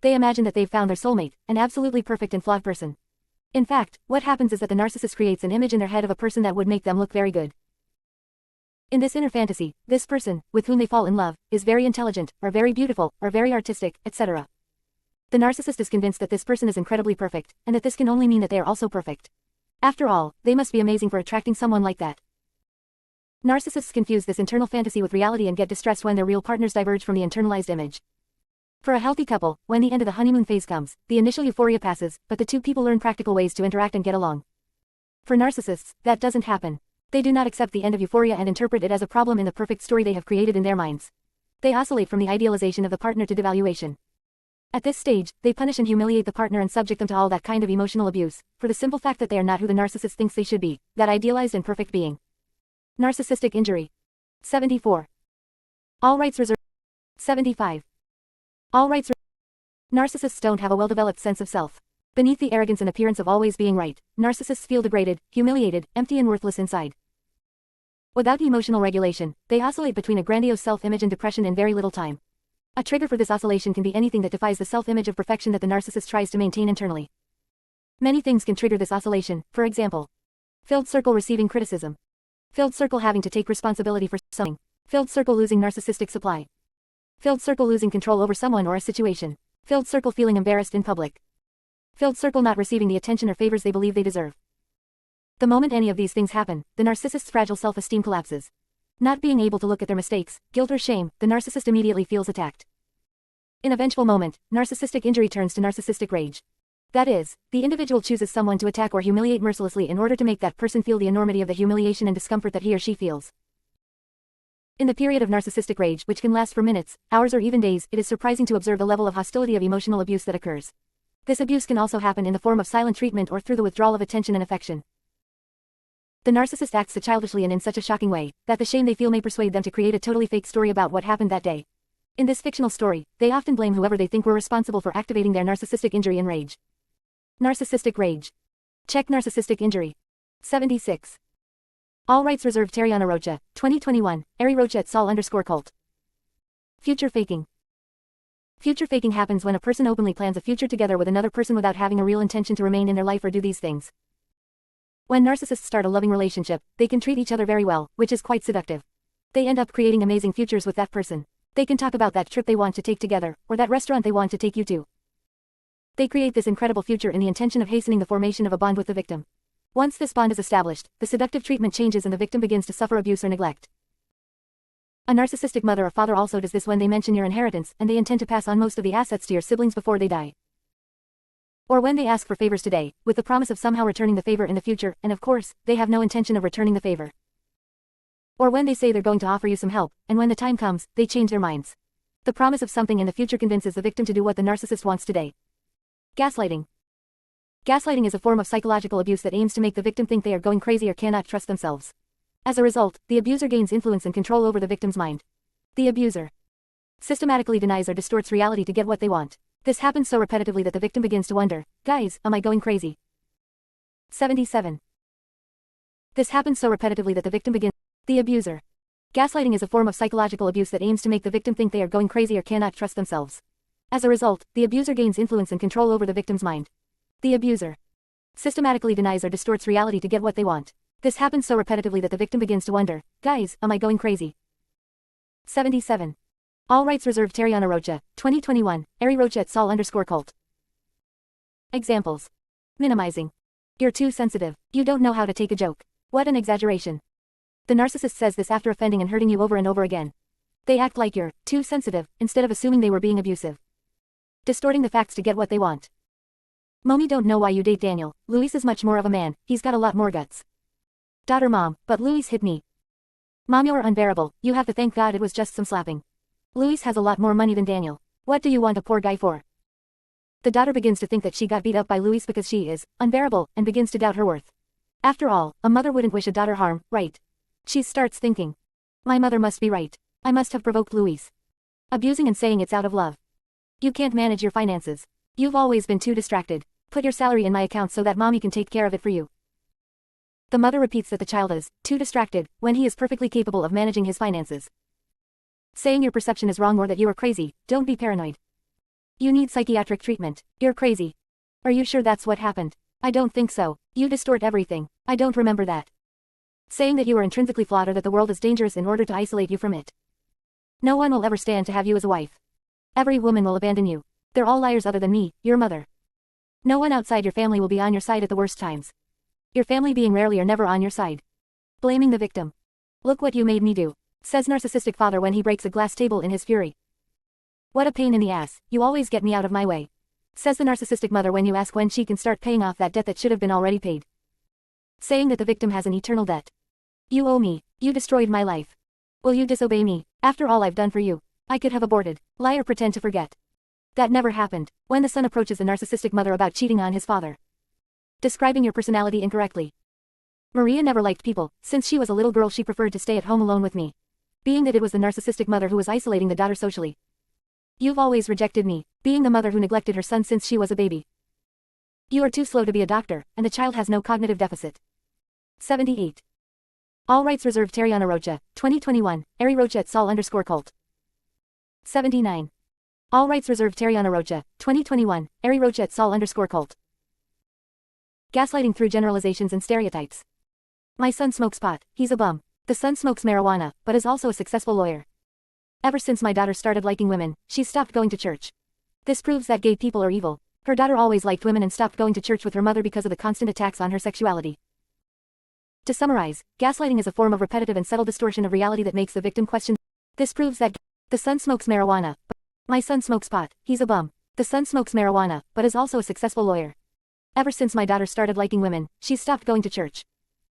They imagine that they've found their soulmate, an absolutely perfect and flawed person. In fact, what happens is that the narcissist creates an image in their head of a person that would make them look very good. In this inner fantasy, this person, with whom they fall in love, is very intelligent, or very beautiful, or very artistic, etc. The narcissist is convinced that this person is incredibly perfect, and that this can only mean that they are also perfect. After all, they must be amazing for attracting someone like that. Narcissists confuse this internal fantasy with reality and get distressed when their real partners diverge from the internalized image. For a healthy couple, when the end of the honeymoon phase comes, the initial euphoria passes, but the two people learn practical ways to interact and get along. For narcissists, that doesn't happen. They do not accept the end of euphoria and interpret it as a problem in the perfect story they have created in their minds. They oscillate from the idealization of the partner to devaluation. At this stage, they punish and humiliate the partner and subject them to all that kind of emotional abuse, for the simple fact that they are not who the narcissist thinks they should be, that idealized and perfect being. Narcissistic injury. 74. All rights reserved. 75. All rights Narcissists don't have a well-developed sense of self. Beneath the arrogance and appearance of always being right, narcissists feel degraded, humiliated, empty and worthless inside. Without emotional regulation, they oscillate between a grandiose self-image and depression in very little time. A trigger for this oscillation can be anything that defies the self-image of perfection that the narcissist tries to maintain internally. Many things can trigger this oscillation, for example. Filled circle receiving criticism. Filled circle having to take responsibility for something. Filled circle losing narcissistic supply. Filled circle losing control over someone or a situation. Filled circle feeling embarrassed in public. Filled circle not receiving the attention or favors they believe they deserve. The moment any of these things happen, the narcissist's fragile self-esteem collapses. Not being able to look at their mistakes, guilt or shame, the narcissist immediately feels attacked. In a vengeful moment, narcissistic injury turns to narcissistic rage. That is, the individual chooses someone to attack or humiliate mercilessly in order to make that person feel the enormity of the humiliation and discomfort that he or she feels. In the period of narcissistic rage, which can last for minutes, hours or even days, it is surprising to observe the level of hostility of emotional abuse that occurs. This abuse can also happen in the form of silent treatment or through the withdrawal of attention and affection. The narcissist acts so childishly and in such a shocking way, that the shame they feel may persuade them to create a totally fake story about what happened that day. In this fictional story, they often blame whoever they think were responsible for activating their narcissistic injury and rage. Narcissistic rage. Check narcissistic injury. 76. All rights reserved. Tariana Rocha, 2021, Ari Rocha et Sol_cult. Future faking. Future faking happens when a person openly plans a future together with another person without having a real intention to remain in their life or do these things. When narcissists start a loving relationship, they can treat each other very well, which is quite seductive. They end up creating amazing futures with that person. They can talk about that trip they want to take together, or that restaurant they want to take you to. They create this incredible future in the intention of hastening the formation of a bond with the victim. Once this bond is established, the seductive treatment changes and the victim begins to suffer abuse or neglect. A narcissistic mother or father also does this when they mention your inheritance and they intend to pass on most of the assets to your siblings before they die. Or when they ask for favors today, with the promise of somehow returning the favor in the future, and of course, they have no intention of returning the favor. Or when they say they're going to offer you some help, and when the time comes, they change their minds. The promise of something in the future convinces the victim to do what the narcissist wants today. Gaslighting. Gaslighting is a form of psychological abuse that aims to make the victim think they are going crazy or cannot trust themselves. As a result, the abuser gains influence and control over the victim's mind. The abuser systematically denies or distorts reality to get what they want. This happens so repetitively that the victim begins to wonder, guys, am I going crazy? 77. This happens so repetitively that the victim begins. The abuser. Gaslighting is a form of psychological abuse that aims to make the victim think they are going crazy or cannot trust themselves. As a result, the abuser gains influence and control over the victim's mind. The abuser systematically denies or distorts reality to get what they want. This happens so repetitively that the victim begins to wonder, guys, am I going crazy? 77. All rights reserved. Tariana Rocha, 2021, Ari Rocha et Sol_cult. Examples. Minimizing. You're too sensitive. You don't know how to take a joke. What an exaggeration. The narcissist says this after offending and hurting you over and over again. They act like you're too sensitive, instead of assuming they were being abusive. Distorting the facts to get what they want. Mommy don't know why you date Daniel. Luis is much more of a man, he's got a lot more guts. Daughter mom, but Luis hit me. Mom, you're unbearable, you have to thank God it was just some slapping. Luis has a lot more money than Daniel. What do you want a poor guy for? The daughter begins to think that she got beat up by Luis because she is unbearable and begins to doubt her worth. After all, a mother wouldn't wish a daughter harm, right? She starts thinking. My mother must be right. I must have provoked Luis. Abusing and saying it's out of love. You can't manage your finances. You've always been too distracted. Put your salary in my account so that mommy can take care of it for you. The mother repeats that the child is too distracted when he is perfectly capable of managing his finances. Saying your perception is wrong or that you are crazy, don't be paranoid. You need psychiatric treatment. You're crazy. Are you sure that's what happened? I don't think so. You distort everything. I don't remember that. Saying that you are intrinsically flawed or that the world is dangerous in order to isolate you from it. No one will ever stand to have you as a wife. Every woman will abandon you. They're all liars other than me, your mother. No one outside your family will be on your side at the worst times. Your family being rarely or never on your side. Blaming the victim. Look what you made me do, says narcissistic father when he breaks a glass table in his fury. What a pain in the ass, you always get me out of my way, says the narcissistic mother when you ask when she can start paying off that debt that should have been already paid. Saying that the victim has an eternal debt. You owe me, you destroyed my life. Will you disobey me, after all I've done for you? I could have aborted, lie or pretend to forget. That never happened, when the son approaches the narcissistic mother about cheating on his father. Describing your personality incorrectly. Maria never liked people. Since she was a little girl she preferred to stay at home alone with me. Being that it was the narcissistic mother who was isolating the daughter socially. You've always rejected me, being the mother who neglected her son since she was a baby. You are too slow to be a doctor, and the child has no cognitive deficit. 78. All rights reserved. Tariana Rocha, 2021, Ari Rocha at Sol_cult. 79. All rights reserved. Tariana Rocha, 2021, Ari Rocha at Sol_cult. Gaslighting through generalizations and stereotypes. My son smokes pot, he's a bum. The son smokes marijuana, but is also a successful lawyer. Ever since my daughter started liking women, she's stopped going to church. This proves that gay people are evil. Her daughter always liked women and stopped going to church with her mother because of the constant attacks on her sexuality. To summarize, gaslighting is a form of repetitive and subtle distortion of reality that makes the victim question. This proves that the son smokes marijuana, but my son smokes pot, he's a bum. The son smokes marijuana, but is also a successful lawyer. Ever since my daughter started liking women, she's stopped going to church.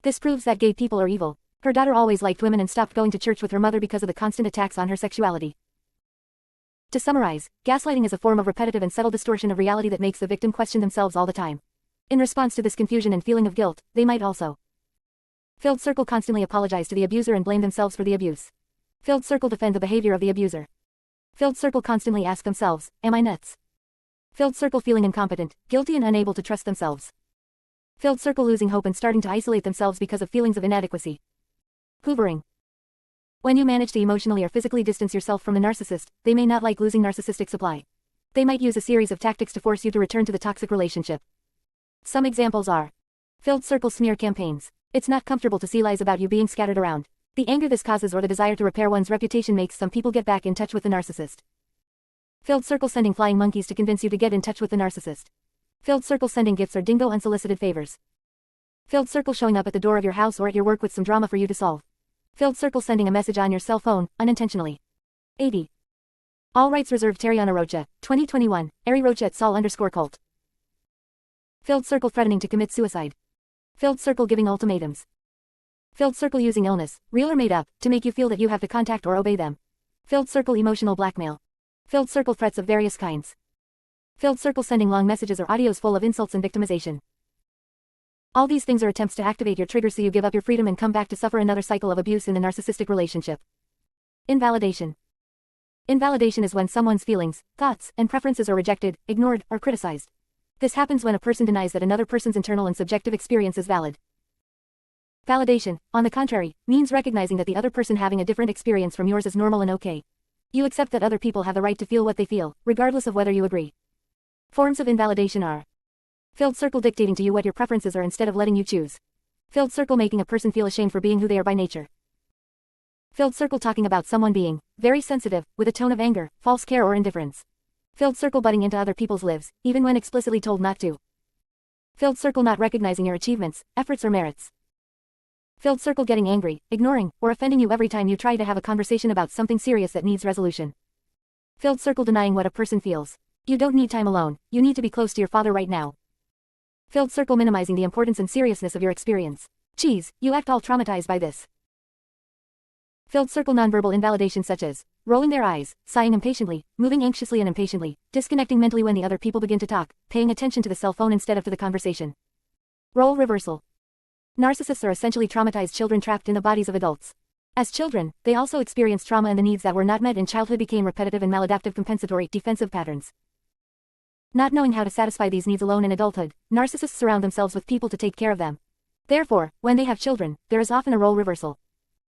This proves that gay people are evil. Her daughter always liked women and stopped going to church with her mother because of the constant attacks on her sexuality. To summarize, gaslighting is a form of repetitive and subtle distortion of reality that makes the victim question themselves all the time. In response to this confusion and feeling of guilt, they might also Filled circle constantly apologize to the abuser and blame themselves for the abuse. Filled circle defend the behavior of the abuser. Filled circle constantly ask themselves, am I nuts? Filled circle feeling incompetent, guilty and unable to trust themselves. Filled circle losing hope and starting to isolate themselves because of feelings of inadequacy. Hoovering. When you manage to emotionally or physically distance yourself from the narcissist, they may not like losing narcissistic supply. They might use a series of tactics to force you to return to the toxic relationship. Some examples are filled circle smear campaigns. It's not comfortable to see lies about you being scattered around. The anger this causes or the desire to repair one's reputation makes some people get back in touch with the narcissist. Filled circle sending flying monkeys to convince you to get in touch with the narcissist. Filled circle sending gifts or dingo unsolicited favors. Filled circle showing up at the door of your house or at your work with some drama for you to solve. Filled circle sending a message on your cell phone, unintentionally. 80. All rights reserved. Tariana Rocha, 2021, Ari Rocha at Sol_cult. Filled circle threatening to commit suicide. Filled circle giving ultimatums. Filled circle using illness, real or made up, to make you feel that you have to contact or obey them. Filled circle emotional blackmail. Filled circle threats of various kinds. Filled circle sending long messages or audios full of insults and victimization. All these things are attempts to activate your trigger so you give up your freedom and come back to suffer another cycle of abuse in the narcissistic relationship. Invalidation. Invalidation is when someone's feelings, thoughts, and preferences are rejected, ignored, or criticized. This happens when a person denies that another person's internal and subjective experience is valid. Validation, on the contrary, means recognizing that the other person having a different experience from yours is normal and okay. You accept that other people have the right to feel what they feel, regardless of whether you agree. Forms of invalidation are filled circle dictating to you what your preferences are instead of letting you choose. Filled circle making a person feel ashamed for being who they are by nature. Filled circle talking about someone being very sensitive, with a tone of anger, false care or indifference. Filled circle butting into other people's lives, even when explicitly told not to. Filled circle not recognizing your achievements, efforts or merits. Filled circle getting angry, ignoring, or offending you every time you try to have a conversation about something serious that needs resolution. Filled circle denying what a person feels. You don't need time alone, you need to be close to your father right now. Filled circle minimizing the importance and seriousness of your experience. Geez, you act all traumatized by this. Filled circle nonverbal invalidation such as rolling their eyes, sighing impatiently, moving anxiously and impatiently, disconnecting mentally when the other people begin to talk, paying attention to the cell phone instead of to the conversation. Role reversal. Narcissists are essentially traumatized children trapped in the bodies of adults. As children, they also experienced trauma and the needs that were not met in childhood became repetitive and maladaptive compensatory defensive patterns. Not knowing how to satisfy these needs alone in adulthood, narcissists surround themselves with people to take care of them. Therefore, when they have children, there is often a role reversal.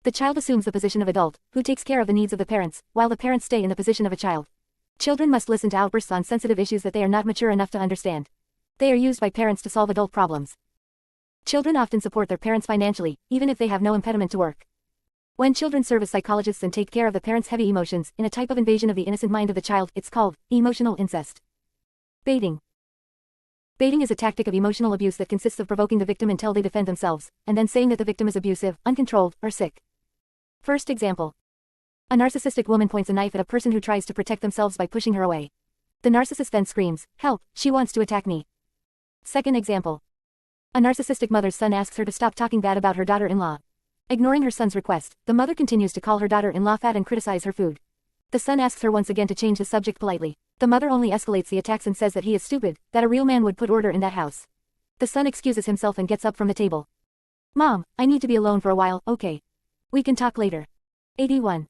The child assumes the position of adult, who takes care of the needs of the parents, while the parents stay in the position of a child. Children must listen to outbursts on sensitive issues that they are not mature enough to understand. They are used by parents to solve adult problems. Children often support their parents financially, even if they have no impediment to work. When children serve as psychologists and take care of the parents' heavy emotions, in a type of invasion of the innocent mind of the child, it's called emotional incest. Baiting. Baiting is a tactic of emotional abuse that consists of provoking the victim until they defend themselves, and then saying that the victim is abusive, uncontrolled, or sick. First example. A narcissistic woman points a knife at a person who tries to protect themselves by pushing her away. The narcissist then screams, "Help, she wants to attack me." Second example. A narcissistic mother's son asks her to stop talking bad about her daughter-in-law. Ignoring her son's request, the mother continues to call her daughter-in-law fat and criticize her food. The son asks her once again to change the subject politely. The mother only escalates the attacks and says that he is stupid, that a real man would put order in that house. The son excuses himself and gets up from the table. "Mom, I need to be alone for a while, okay? We can talk later." 81.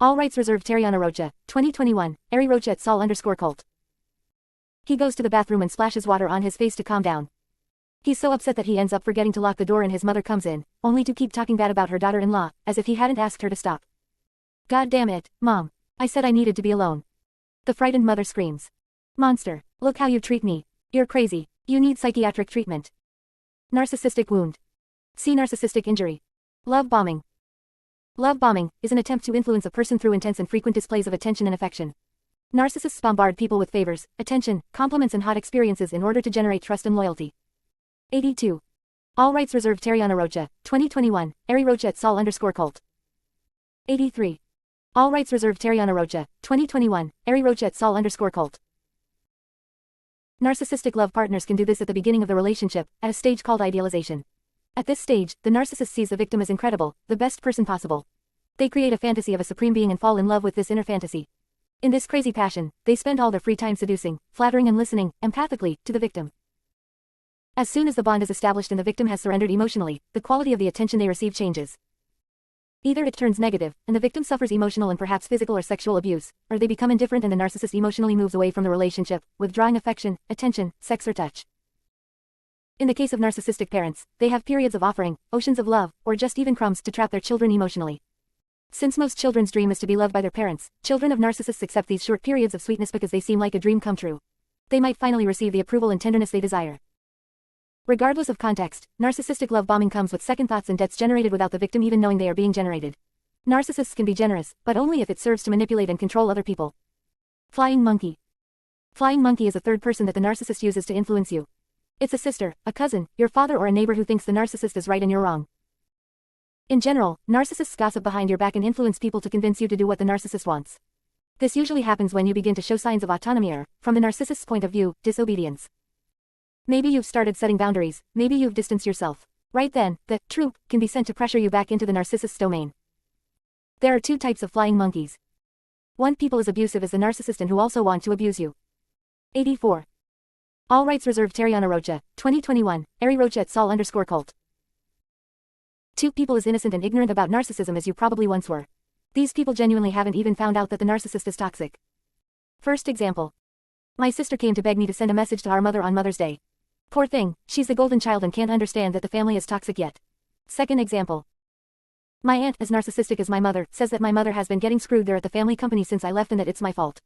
All rights reserved. Tariana Rocha, 2021, Ari Rocha at Sol_cult. He goes to the bathroom and splashes water on his face to calm down. He's so upset that he ends up forgetting to lock the door and his mother comes in, only to keep talking bad about her daughter-in-law, as if he hadn't asked her to stop. "God damn it, Mom. I said I needed to be alone." The frightened mother screams. "Monster, look how you treat me. You're crazy. You need psychiatric treatment." Narcissistic wound. See narcissistic injury. Love bombing. Love bombing is an attempt to influence a person through intense and frequent displays of attention and affection. Narcissists bombard people with favors, attention, compliments and hot experiences in order to generate trust and loyalty. 82. All rights reserved. Tariana Rocha, 2021, Ari Rocha at Sol_cult. 83. All rights reserved. Tariana Rocha, 2021, Ari Rocha at Sol_cult. Narcissistic love partners can do this at the beginning of the relationship, at a stage called idealization. At this stage, the narcissist sees the victim as incredible, the best person possible. They create a fantasy of a supreme being and fall in love with this inner fantasy. In this crazy passion, they spend all their free time seducing, flattering and listening, empathically, to the victim. As soon as the bond is established and the victim has surrendered emotionally, the quality of the attention they receive changes. Either it turns negative, and the victim suffers emotional and perhaps physical or sexual abuse, or they become indifferent and the narcissist emotionally moves away from the relationship, withdrawing affection, attention, sex or touch. In the case of narcissistic parents, they have periods of offering, oceans of love, or just even crumbs to trap their children emotionally. Since most children's dream is to be loved by their parents, children of narcissists accept these short periods of sweetness because they seem like a dream come true. They might finally receive the approval and tenderness they desire. Regardless of context, narcissistic love bombing comes with second thoughts and debts generated without the victim even knowing they are being generated. Narcissists can be generous, but only if it serves to manipulate and control other people. Flying monkey. Flying monkey is a third person that the narcissist uses to influence you. It's a sister, a cousin, your father or a neighbor who thinks the narcissist is right and you're wrong. In general, narcissists gossip behind your back and influence people to convince you to do what the narcissist wants. This usually happens when you begin to show signs of autonomy or, from the narcissist's point of view, disobedience. Maybe you've started setting boundaries, maybe you've distanced yourself. Right then, the troop can be sent to pressure you back into the narcissist's domain. There are two types of flying monkeys. One people as abusive as the narcissist and who also want to abuse you. 84. All rights reserved. Tariana Rocha, 2021, Ari Rocha at Sol_cult. 2 people as innocent and ignorant about narcissism as you probably once were. These people genuinely haven't even found out that the narcissist is toxic. First example. My sister came to beg me to send a message to our mother on Mother's Day. Poor thing, she's the golden child and can't understand that the family is toxic yet. Second example. My aunt, as narcissistic as my mother, says that my mother has been getting screwed there at the family company since I left and that it's my fault.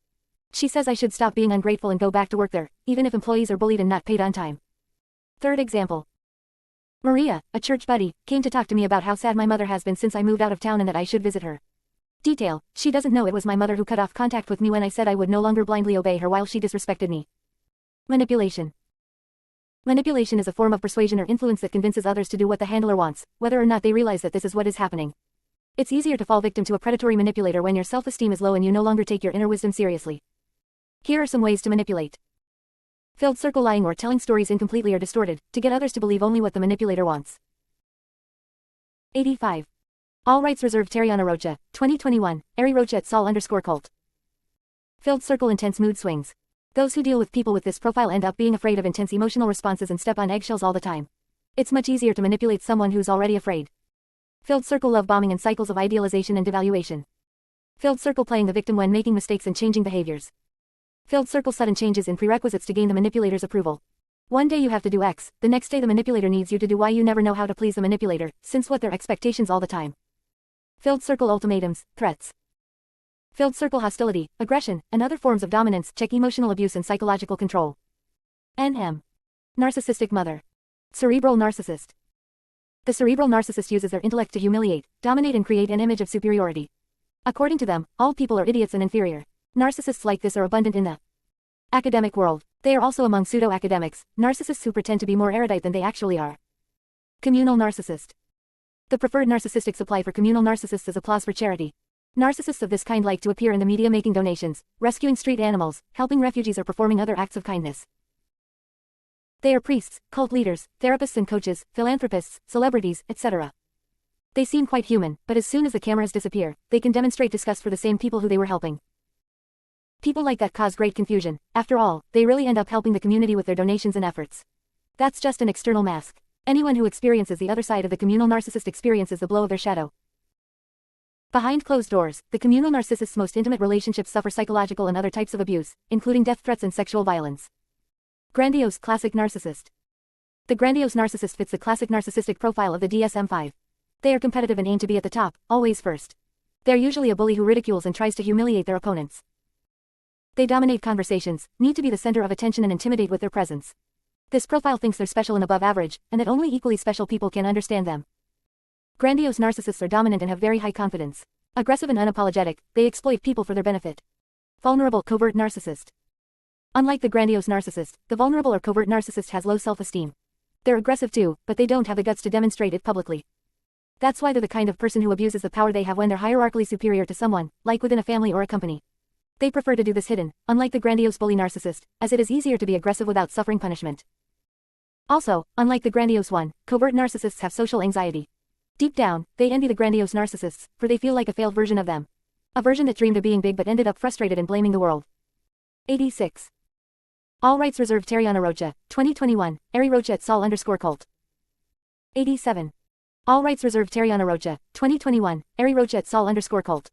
She says I should stop being ungrateful and go back to work there, even if employees are bullied and not paid on time. Third example. Maria, a church buddy, came to talk to me about how sad my mother has been since I moved out of town and that I should visit her. Detail, she doesn't know it was my mother who cut off contact with me when I said I would no longer blindly obey her while she disrespected me. Manipulation. Manipulation is a form of persuasion or influence that convinces others to do what the handler wants, whether or not they realize that this is what is happening. It's easier to fall victim to a predatory manipulator when your self-esteem is low and you no longer take your inner wisdom seriously. Here are some ways to manipulate. Filled circle lying or telling stories incompletely or distorted, to get others to believe only what the manipulator wants. 85. All rights reserved. Tariana Rocha, 2021, Ari Rocha at Sol_cult. Filled circle intense mood swings. Those who deal with people with this profile end up being afraid of intense emotional responses and step on eggshells all the time. It's much easier to manipulate someone who's already afraid. Filled circle love bombing and cycles of idealization and devaluation. Filled circle playing the victim when making mistakes and changing behaviors. Filled circle sudden changes in prerequisites to gain the manipulator's approval. One day you have to do X, the next day the manipulator needs you to do Y. You never know how to please the manipulator, since what their expectations all the time. Filled circle ultimatums, threats. Filled circle hostility, aggression, and other forms of dominance check emotional abuse and psychological control. NM. Narcissistic mother. Cerebral narcissist. The cerebral narcissist uses their intellect to humiliate, dominate and create an image of superiority. According to them, all people are idiots and inferior. Narcissists like this are abundant in the academic world. They are also among pseudo-academics, narcissists who pretend to be more erudite than they actually are. Communal narcissist. The preferred narcissistic supply for communal narcissists is applause for charity. Narcissists of this kind like to appear in the media making donations, rescuing street animals, helping refugees or performing other acts of kindness. They are priests, cult leaders, therapists and coaches, philanthropists, celebrities, etc. They seem quite human, but as soon as the cameras disappear, they can demonstrate disgust for the same people who they were helping. People like that cause great confusion. After all, they really end up helping the community with their donations and efforts. That's just an external mask. Anyone who experiences the other side of the communal narcissist experiences the blow of their shadow. Behind closed doors, the communal narcissist's most intimate relationships suffer psychological and other types of abuse, including death threats and sexual violence. Grandiose classic narcissist. The grandiose narcissist fits the classic narcissistic profile of the DSM-5. They are competitive and aim to be at the top, always first. They're usually a bully who ridicules and tries to humiliate their opponents. They dominate conversations, need to be the center of attention and intimidate with their presence. This profile thinks they're special and above average, and that only equally special people can understand them. Grandiose narcissists are dominant and have very high confidence. Aggressive and unapologetic, they exploit people for their benefit. Vulnerable covert narcissist. Unlike the grandiose narcissist, the vulnerable or covert narcissist has low self-esteem. They're aggressive too, but they don't have the guts to demonstrate it publicly. That's why they're the kind of person who abuses the power they have when they're hierarchically superior to someone, like within a family or a company. They prefer to do this hidden, unlike the grandiose bully narcissist, as it is easier to be aggressive without suffering punishment. Also, unlike the grandiose one, covert narcissists have social anxiety. Deep down, they envy the grandiose narcissists, for they feel like a failed version of them. A version that dreamed of being big but ended up frustrated and blaming the world. 86. All rights reserved. Tariana Rocha, 2021, Ari Rocha et Sol _cult. 87. All rights reserved. Tariana Rocha, 2021, Ari Rocha et Sol _cult.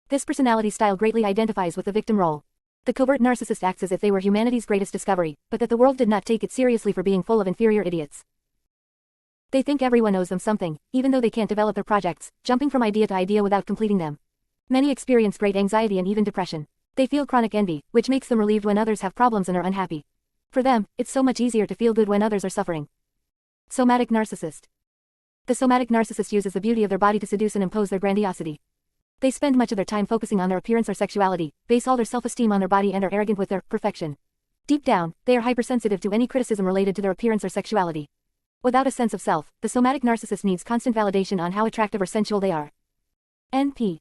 This personality style greatly identifies with the victim role. The covert narcissist acts as if they were humanity's greatest discovery, but that the world did not take it seriously for being full of inferior idiots. They think everyone owes them something, even though they can't develop their projects, jumping from idea to idea without completing them. Many experience great anxiety and even depression. They feel chronic envy, which makes them relieved when others have problems and are unhappy. For them, it's so much easier to feel good when others are suffering. Somatic narcissist. The somatic narcissist uses the beauty of their body to seduce and impose their grandiosity. They spend much of their time focusing on their appearance or sexuality, base all their self-esteem on their body and are arrogant with their perfection. Deep down, they are hypersensitive to any criticism related to their appearance or sexuality. Without a sense of self, the somatic narcissist needs constant validation on how attractive or sensual they are. NP.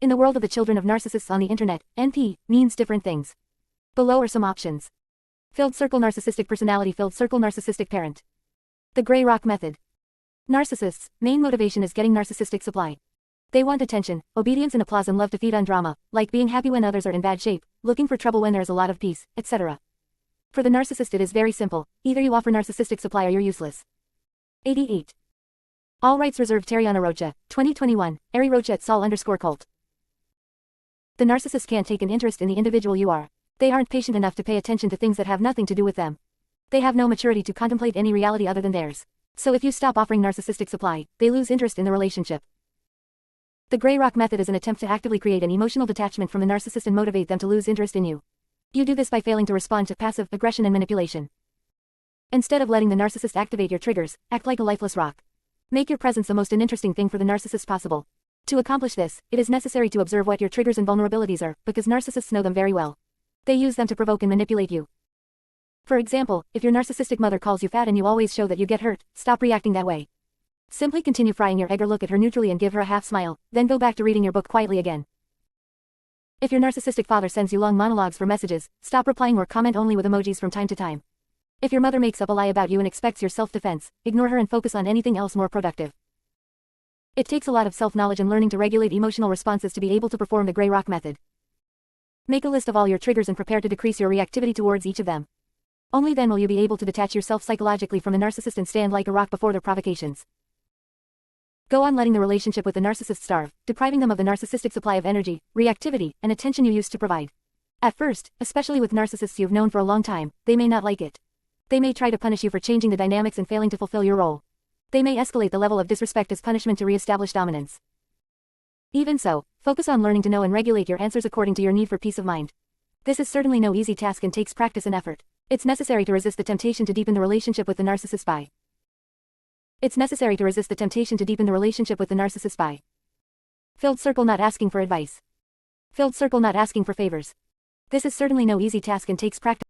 In the world of the children of narcissists on the internet, NP means different things. Below are some options. Filled circle narcissistic personality. Filled circle narcissistic parent. The Grey Rock method. Narcissists' main motivation is getting narcissistic supply. They want attention, obedience and applause and love to feed on drama, like being happy when others are in bad shape, looking for trouble when there is a lot of peace, etc. For the narcissist it is very simple, either you offer narcissistic supply or you're useless. 88. All rights reserved. Tariana Rocha, 2021, Ari Rocha et Sol _cult. The narcissist can't take an interest in the individual you are. They aren't patient enough to pay attention to things that have nothing to do with them. They have no maturity to contemplate any reality other than theirs. So if you stop offering narcissistic supply, they lose interest in the relationship. The Grey Rock method is an attempt to actively create an emotional detachment from the narcissist and motivate them to lose interest in you. You do this by failing to respond to passive aggression and manipulation. Instead of letting the narcissist activate your triggers, act like a lifeless rock. Make your presence the most uninteresting thing for the narcissist possible. To accomplish this, it is necessary to observe what your triggers and vulnerabilities are, because narcissists know them very well. They use them to provoke and manipulate you. For example, if your narcissistic mother calls you fat and you always show that you get hurt, stop reacting that way. Simply continue frying your egg or look at her neutrally and give her a half smile, then go back to reading your book quietly again. If your narcissistic father sends you long monologues for messages, stop replying or comment only with emojis from time to time. If your mother makes up a lie about you and expects your self-defense, ignore her and focus on anything else more productive. It takes a lot of self-knowledge and learning to regulate emotional responses to be able to perform the Grey Rock method. Make a list of all your triggers and prepare to decrease your reactivity towards each of them. Only then will you be able to detach yourself psychologically from the narcissist and stand like a rock before their provocations. Go on letting the relationship with the narcissist starve, depriving them of the narcissistic supply of energy, reactivity, and attention you used to provide. At first, especially with narcissists you've known for a long time, they may not like it. They may try to punish you for changing the dynamics and failing to fulfill your role. They may escalate the level of disrespect as punishment to re-establish dominance. Even so, focus on learning to know and regulate your answers according to your need for peace of mind. This is certainly no easy task and takes practice and effort. It's necessary to resist the temptation to deepen the relationship with the narcissist by. It's necessary to resist the temptation to deepen the relationship with the narcissist by. Filled circle not asking for advice. Filled circle not asking for favors. This is certainly no easy task and takes practice.